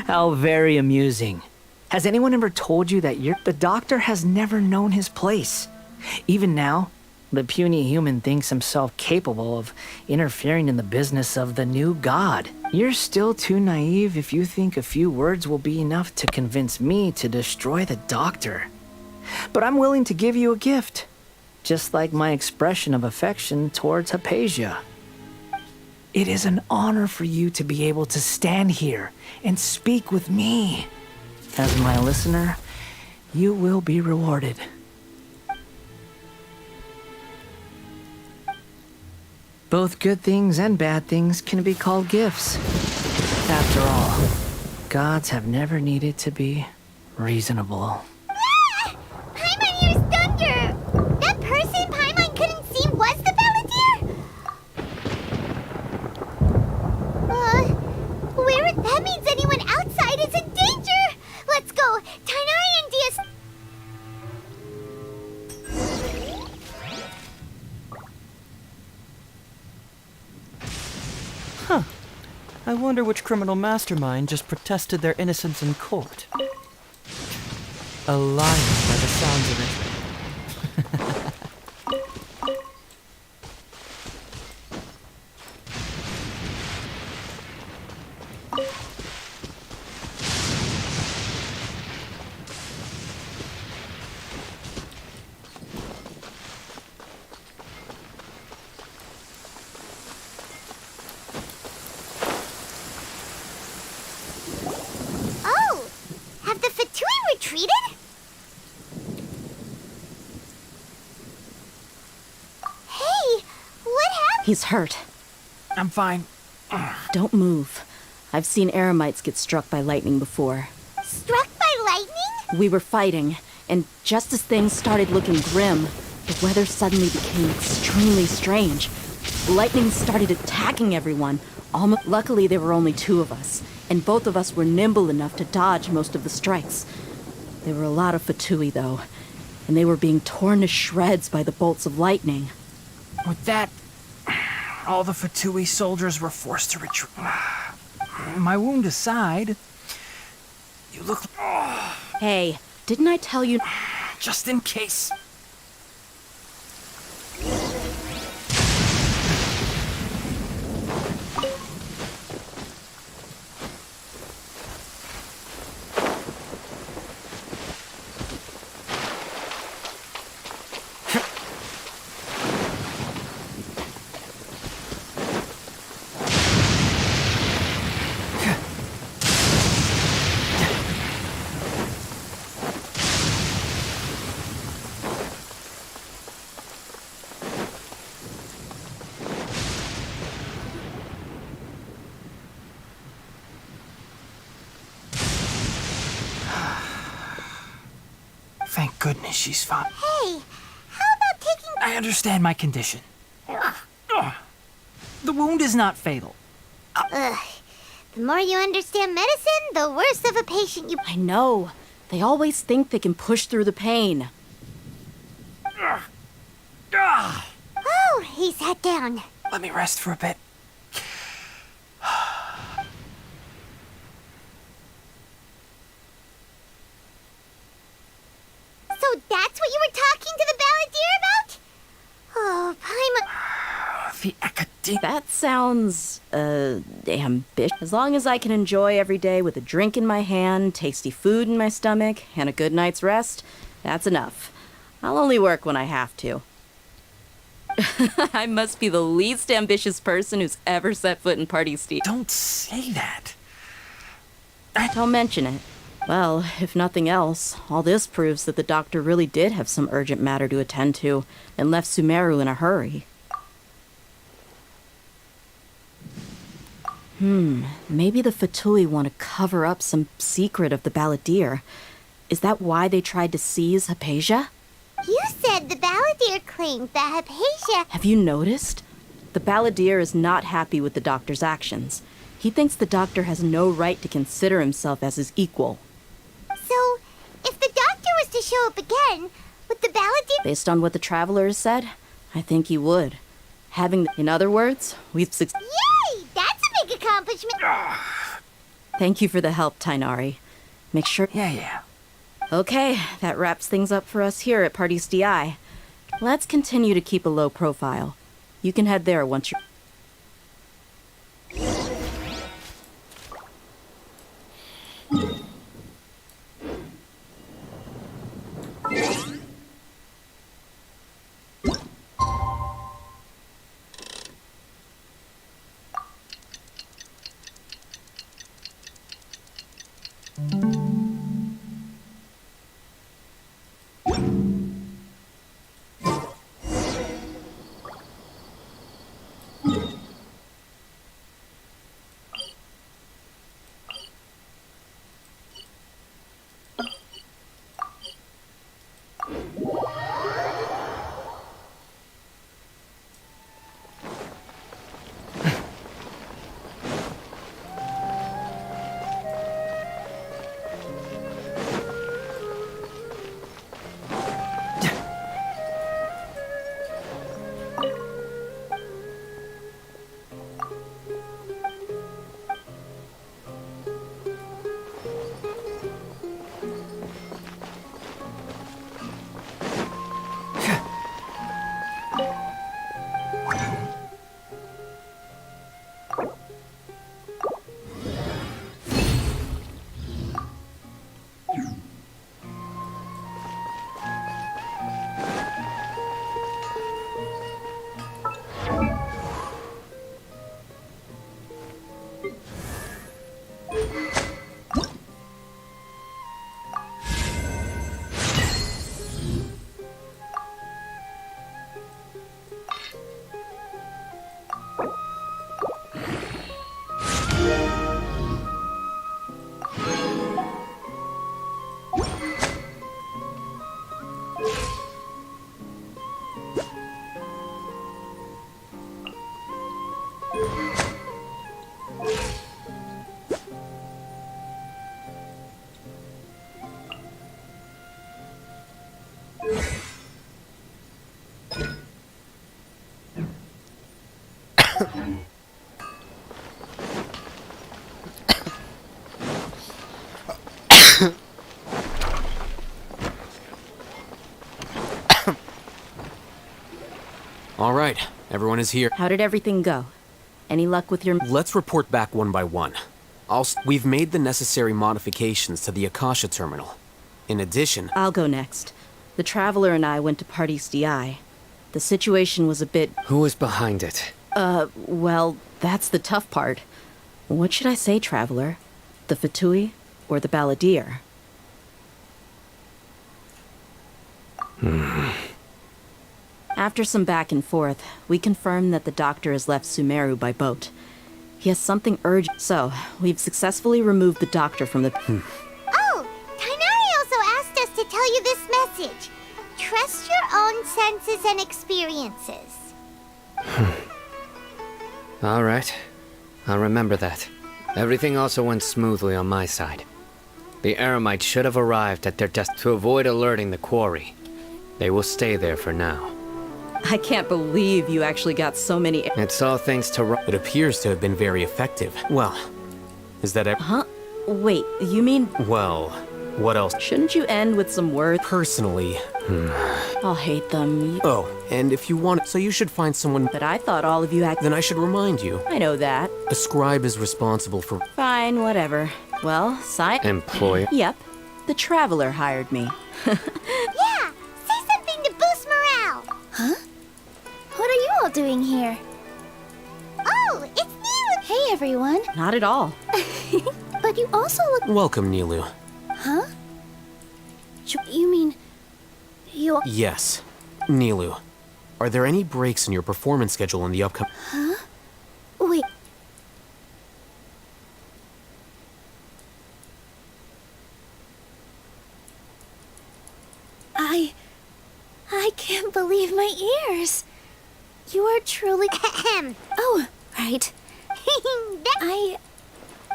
T: How very amusing. Has anyone ever told you that the doctor has never known his place? Even now, the puny human thinks himself capable of interfering in the business of the new god. You're still too naive if you think a few words will be enough to convince me to destroy the doctor. But I'm willing to give you a gift, just like my expression of affection towards Hypatia. It is an honor for you to be able to stand here and speak with me. As my listener, you will be rewarded. Both good things and bad things can be called gifts. After all, gods have never needed to be reasonable.
C: Paimon used thunder! That person Paimon couldn't see was the Palantir? That means anyone outside is in danger! Let's go! Tainari and Diaz...
S: Huh.
U: I wonder which criminal mastermind just protested their innocence in court. A lion by the sounds of it.
C: Oh! Have the Fatui retreated? Hey! What happened?
F: He's hurt.
M: I'm fine.
F: Don't move. I've seen eremites get struck by lightning before.
C: Struck by lightning?
F: We were fighting, and just as things started looking grim, the weather suddenly became extremely strange. Lightning started attacking everyone. Luckily, there were only two of us, and both of us were nimble enough to dodge most of the strikes. There were a lot of Fatui, though, and they were being torn to shreds by the bolts of lightning.
M: With that, all the Fatui soldiers were forced to retreat. My wound aside, you look...
F: Hey, didn't I tell you...
M: Just in case. Thank goodness she's fine.
C: Hey, how about taking...
M: I understand my condition. The wound is not fatal.
C: Ugh. The more you understand medicine, the worse of a patient you...
F: I know. They always think they can push through the pain.
C: Oh, he sat down.
M: Let me rest for a bit.
C: So that's what you were talking to the balladeer about? Oh, Paimon...
M: The academia...
F: That sounds, ambitious. As long as I can enjoy every day with a drink in my hand, tasty food in my stomach, and a good night's rest, that's enough. I'll only work when I have to. I must be the least ambitious person who's ever set foot in Party Steve.
M: Don't say that.
F: Don't mention it. Well, if nothing else, all this proves that the doctor really did have some urgent matter to attend to and left Sumeru in a hurry. Maybe the Fatui want to cover up some secret of the balladeer. Is that why they tried to seize Hypatia?
C: You said the balladeer claimed that Hypatia...
F: Have you noticed? The balladeer is not happy with the doctor's actions. He thinks the doctor has no right to consider himself as his equal.
C: So, if the doctor was to show up again, would the balladeer...
F: Based on what the traveler has said, I think he would. In other words, we've succeeded.
C: Yay! That's a big accomplishment!
F: Thank you for the help, Tainari. Make sure...
M: Yeah.
F: Okay, that wraps things up for us here at Party's DI. Let's continue to keep a low profile. You can head there once you're...
E: All right, everyone is here.
F: How did everything go? Any luck with your...
E: Let's report back one by one. We've made the necessary modifications to the Akasha terminal. In addition...
F: I'll go next. The Traveler and I went to Party's DI. The situation was a bit...
G: Who was behind it?
F: Well, that's the tough part. What should I say, Traveler? The Fatui or the Balladeer? After some back and forth, we confirmed that the doctor has left Sumeru by boat. He has something urgent, so we've successfully removed the doctor from the...
C: Oh, Tainari also asked us to tell you this message. Trust your own senses and experiences.
G: All right. I'll remember that. Everything also went smoothly on my side. The Eremites should have arrived at their to avoid alerting the quarry. They will stay there for now.
F: I can't believe you actually got so many...
G: It's all thanks to...
E: It appears to have been very effective. Well, is that...
F: Huh? Wait, you mean...
E: Well, what else?
F: Shouldn't you end with some words?
E: Personally...
F: I'll hate them.
E: Oh, and if you want... So you should find someone...
F: But I thought all of you act...
E: Then I should remind you.
F: I know that.
E: A scribe is responsible for...
F: Fine, whatever. Well,
G: Employer?
F: Yep. The Traveler hired me.
C: Yeah! Say something to boost morale!
B: Huh? What are you all doing here?
C: Oh, it's Nilu!
B: Hey, everyone.
F: Not at all.
B: But you also look...
E: Welcome, Nilu.
B: Huh? You mean... you...
E: Yes. Nilu, are there any breaks in your performance schedule in the upcoming...
B: Huh? Wait. I can't believe my ears. You are truly... Oh, right.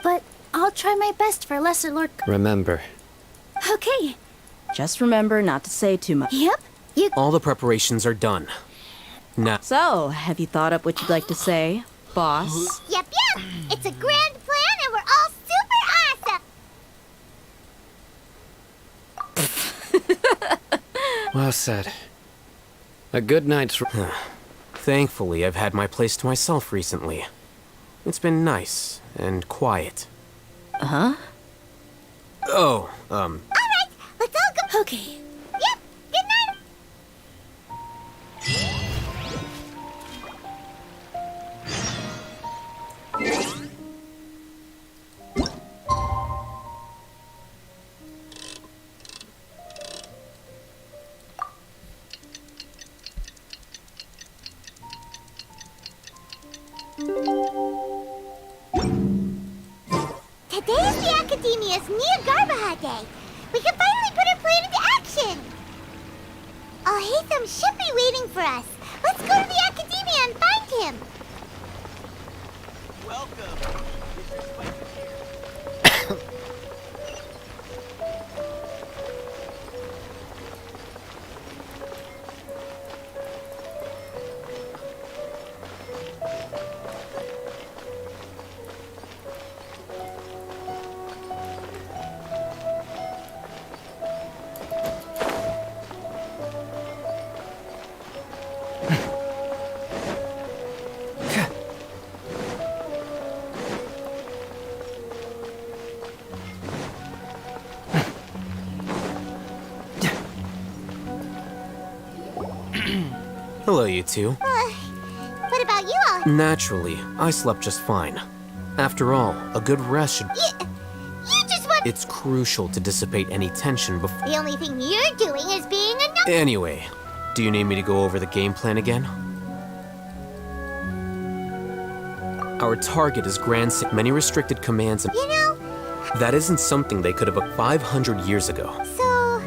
B: But I'll try my best for Lesser Lord...
G: Remember.
B: Okay.
F: Just remember not to say too much.
B: Yep. You...
E: All the preparations are done. Now...
F: So, have you thought up what you'd like to say, boss?
C: Yep. It's a grand plan and we're all super awesome!
G: Well said. A good night's...
E: Thankfully, I've had my place to myself recently. It's been nice and quiet.
F: Huh?
E: Oh,
C: Alright, let's all go...
B: Okay.
C: Yep, good night! Today is the Academia's Niagarbaha Day. We can finally put our plan into action. Al-Haytham should be waiting for us. Let's go to the Academia and find him.
S: Welcome.
E: hello, you two.
C: What about you all?
E: Naturally, I slept just fine. After all, a good rest should...
C: You just want...
E: It's crucial to dissipate any tension before...
C: The only thing you're doing is being a no...
E: Anyway, do you need me to go over the game plan again? Our target is many restricted commands and...
C: You know...
E: That isn't something they could have 500 years ago.
C: So...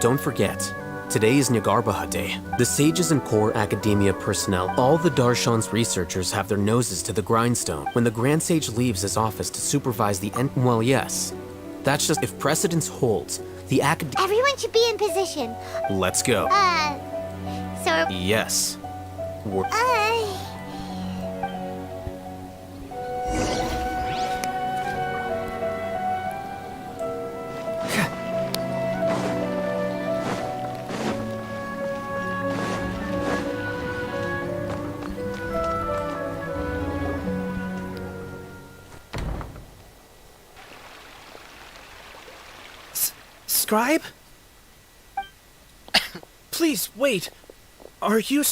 E: Don't forget, today is Niagarbaha Day. The sages and core academia personnel, all the Darshan's researchers have their noses to the grindstone when the Grand Sage leaves his office to supervise the end. Well, yes. That's just if precedence holds, the
C: Everyone should be in position.
E: Let's go.
C: So...
E: Yes. We're...
S: scribe? Please, wait. Are you...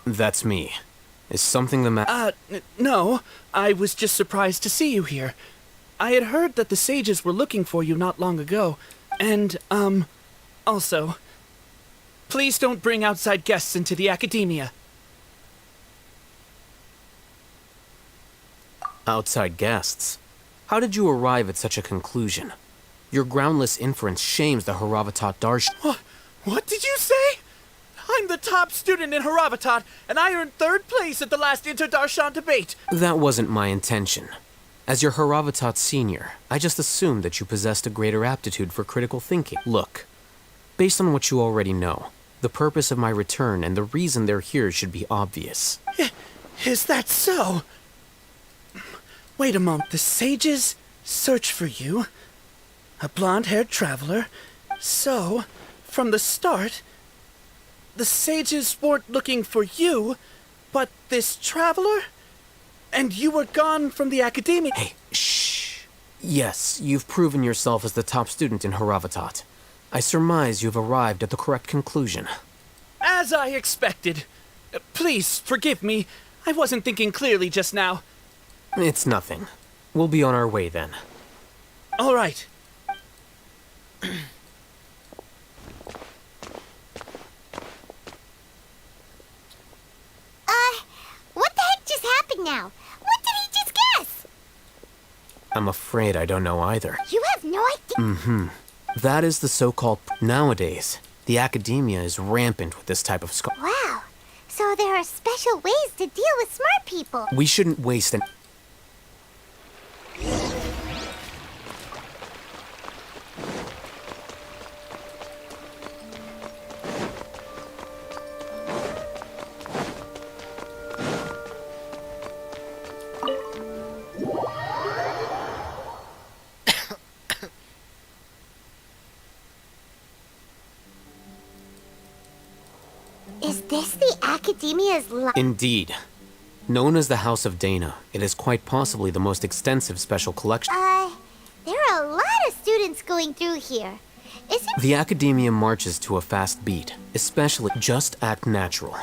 E: That's me. Is something the matter?
S: No. I was just surprised to see you here. I had heard that the sages were looking for you not long ago. And, also, please don't bring outside guests into the academia.
E: Outside guests? How did you arrive at such a conclusion? Your groundless inference shames the Haravatat Darshan.
S: What did you say? I'm the top student in Haravatat, and I earned 3rd place at the last Inter-Darshan debate.
E: That wasn't my intention. As your Haravatat senior, I just assumed that you possessed a greater aptitude for critical thinking. Look, based on what you already know, the purpose of my return and the reason they're here should be obvious.
S: Is that so? Wait a moment. The sages search for you, a blonde-haired traveler. So, from the start, the sages weren't looking for you, but this traveler? And you were gone from the academia.
E: Hey, shh. Yes, you've proven yourself as the top student in Haravatat. I surmise you've arrived at the correct conclusion.
S: As I expected. Please, forgive me. I wasn't thinking clearly just now.
E: It's nothing. We'll be on our way then.
S: All right.
C: What the heck just happened now? What did he just guess?
E: I'm afraid I don't know either.
C: You have no idea?
E: That is the so-called... Nowadays, the academia is rampant with this type of
C: Wow. So there are special ways to deal with smart people.
E: We shouldn't waste an...
C: Is this the academia's
E: Indeed. Known as the House of Dana, it is quite possibly the most extensive special collection.
C: There are a lot of students going through here. Is it...
E: The academia marches to a fast beat, especially just act natural.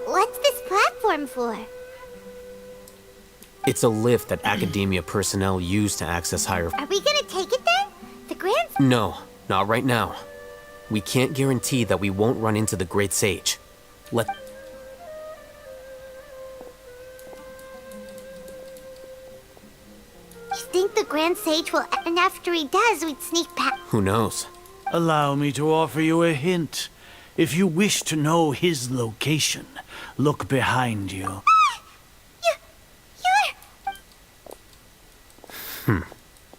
C: What's this platform for?
E: It's a lift that academia personnel use to access higher...
C: Are we gonna take it then? The grand...
E: No, not right now. We can't guarantee that we won't run into the Great Sage. Let...
C: You think the Grand Sage will... And after he does, we'd sneak past...
E: Who knows?
D: Allow me to offer you a hint. If you wish to know his location, look behind you.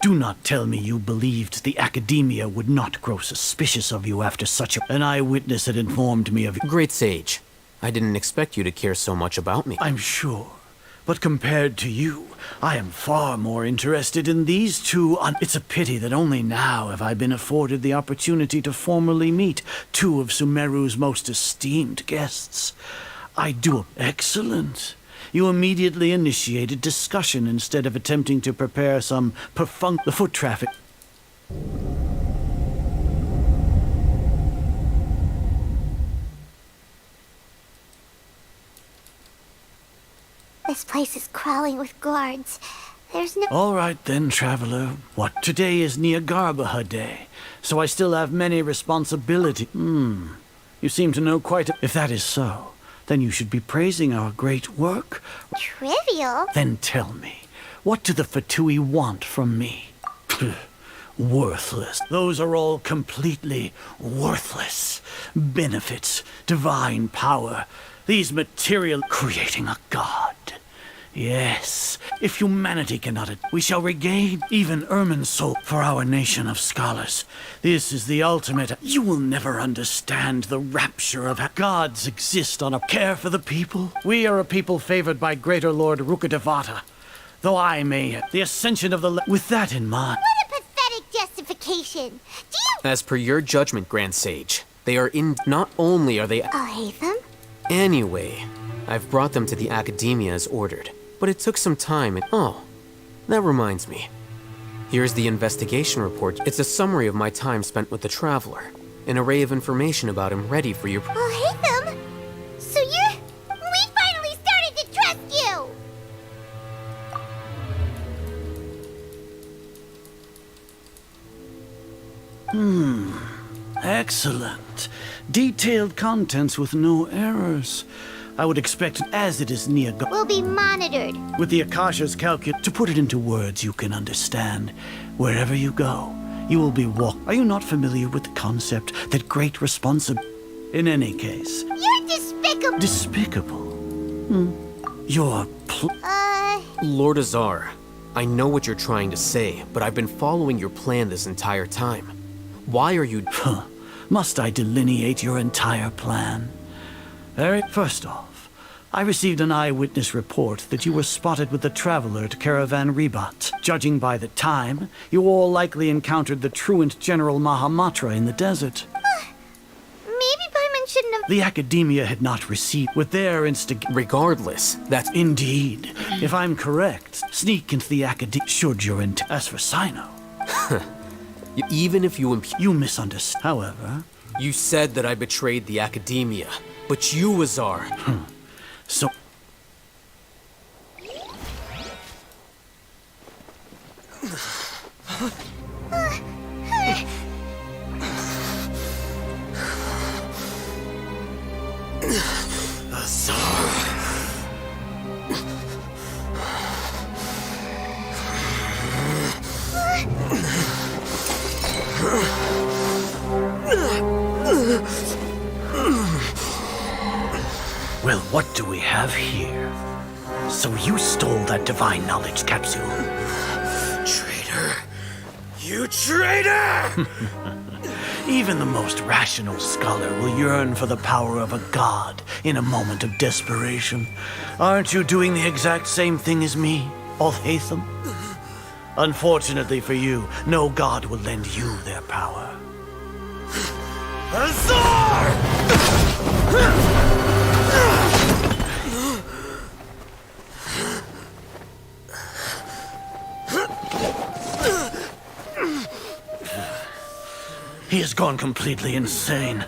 D: Do not tell me you believed the academia would not grow suspicious of you after such a... An eyewitness had informed me of...
E: Great Sage, I didn't expect you to care so much about me.
D: I'm sure. But compared to you, I am far more interested in these two. It's a pity that only now have I been afforded the opportunity to formally meet two of Sumeru's most esteemed guests. I do... Excellent. You immediately initiated discussion instead of attempting to prepare some the foot traffic.
C: This place is crawling with guards. There's no...
D: All right then, traveler. What? Today is Niagarbaha Day, so I still have many responsibilities. You seem to know quite a... If that is so, then you should be praising our great work.
C: Trivial?
D: Then tell me, what do the Fatui want from me? Worthless. Those are all completely worthless. Benefits, divine power, these material... Creating a god. Yes, if humanity cannot, we shall regain even Ermin's soul for our nation of scholars. This is the ultimate. You will never understand the rapture of how gods exist on a care for the people. We are a people favored by Greater Lord Rukadevata. though I may have the ascension of the... With that in mind...
C: What a pathetic justification. Do you...
E: As per your judgment, Grand Sage, they are in... Not only are they...
C: I'll hate them.
E: Anyway, I've brought them to the Academia as ordered, but it took some time and... Oh, that reminds me. Here's the investigation report. It's a summary of my time spent with the Traveler. An array of information about him ready for your...
C: I'll hate them? So you're... We finally started to trust you!
D: Excellent. Detailed contents with no errors. I would expect, as it is near...
C: We'll be monitored.
D: With the Akasha's to put it into words you can understand, wherever you go, you will be Are you not familiar with the concept that great responsibility... In any case...
C: You're despicable.
D: Despicable? You're
E: Lord Azar, I know what you're trying to say, but I've been following your plan this entire time. Why are you...
D: Must I delineate your entire plan? First off, I received an eyewitness report that you were spotted with the Traveler to Caravan Rebat. Judging by the time, you all likely encountered the truant General Mahamatra in the desert.
C: Maybe Paimon shouldn't have...
D: The Academia had not received with their
E: Regardless, that's...
D: Indeed. If I'm correct, sneak into the Academia should your intent. As for Sino...
E: Even if you...
D: You misunderstood. However...
E: You said that I betrayed the Academia, but you, Azar...
D: So... Well, what do we have here? So you stole that divine knowledge capsule.
S: Traitor! You traitor!
D: Even the most rational scholar will yearn for the power of a god in a moment of desperation. Aren't you doing the exact same thing as me, Alhaitham? Unfortunately for you, no god will lend you their power.
S: Azar!
D: He has gone completely insane.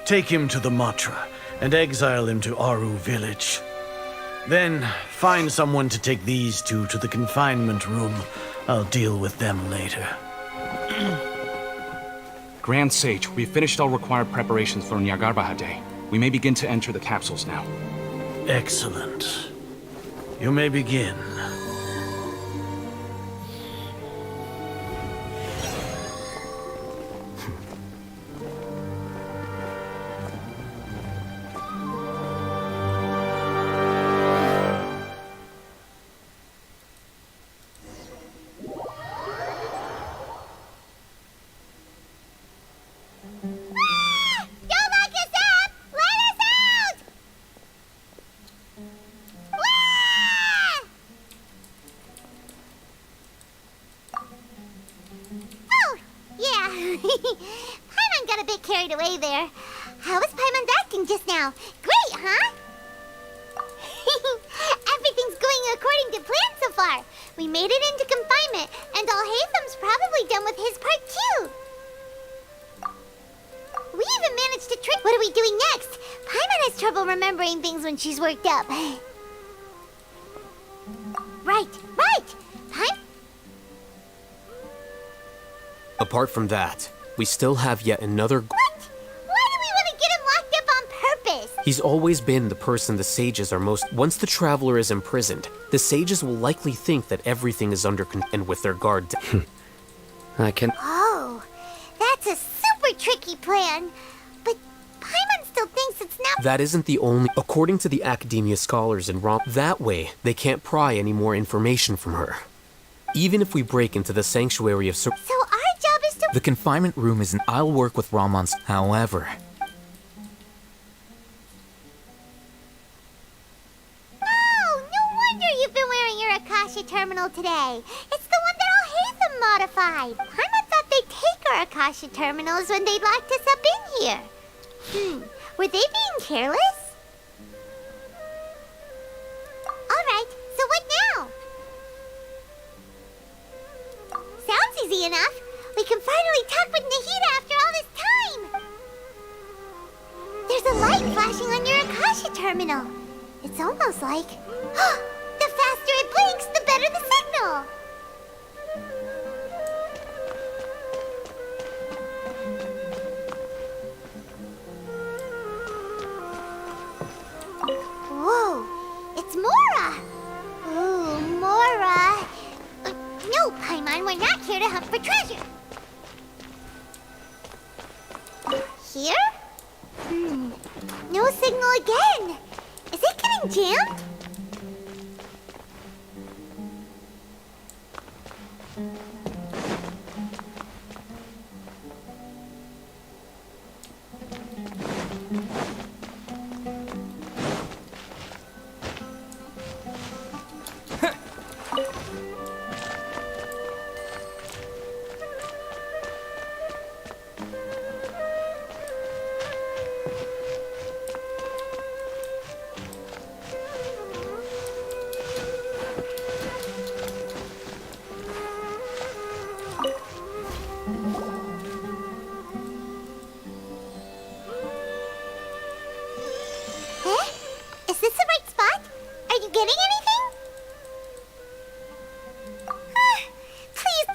D: Take him to the Matra and exile him to Aru village. Then find someone to take these two to the confinement room. I'll deal with them later.
H: Grand Sage, we've finished all required preparations for Nyargarbaha Day. We may begin to enter the capsules now.
D: Excellent. You may begin.
C: Paimon got a bit carried away there. How was Paimon's acting just now? Great, huh? Everything's going according to plan so far. We made it into confinement, and Alhaitham's probably done with his part too. We even managed to trick... What are we doing next? Paimon has trouble remembering things when she's worked up. Right.
E: Apart from that, we still have yet another...
C: What? Why do we want to get him locked up on purpose?
E: He's always been the person the sages are most... Once the Traveler is imprisoned, the sages will likely think that everything is under control and with their guard down.
G: I can...
C: Oh, that's a super tricky plan. But Paimon still thinks it's not...
E: That isn't the only... According to the Academia scholars in Rom... That way, they can't pry any more information from her. Even if we break into the Sanctuary of...
C: So our job is to
K: The confinement room isn't. I'll work with Ramon's. However,
C: Oh, no wonder you've been wearing your Akasha terminal today. It's the one that all Hatham modified. Paimon thought they'd take our Akasha terminals when they locked us up in here. Were they being careless? Alright, so what now? Sounds easy enough. We can finally talk with Nahida after all this time. There's a light flashing on your Akasha terminal. It's almost like... the faster it blinks, the better the signal. Whoa, it's Mora! Ooh, Mora! No, Paimon, we're not here to hunt for treasure. Here? No signal again. Is it getting jammed? Is this the right spot? Are you getting anything? Please.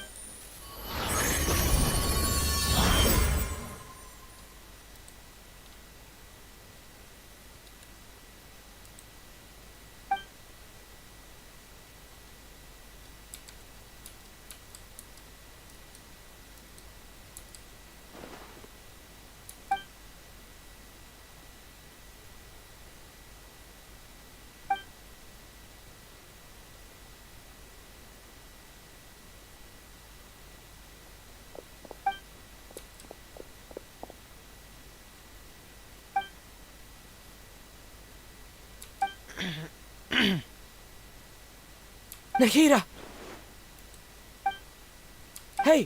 U: Nahida!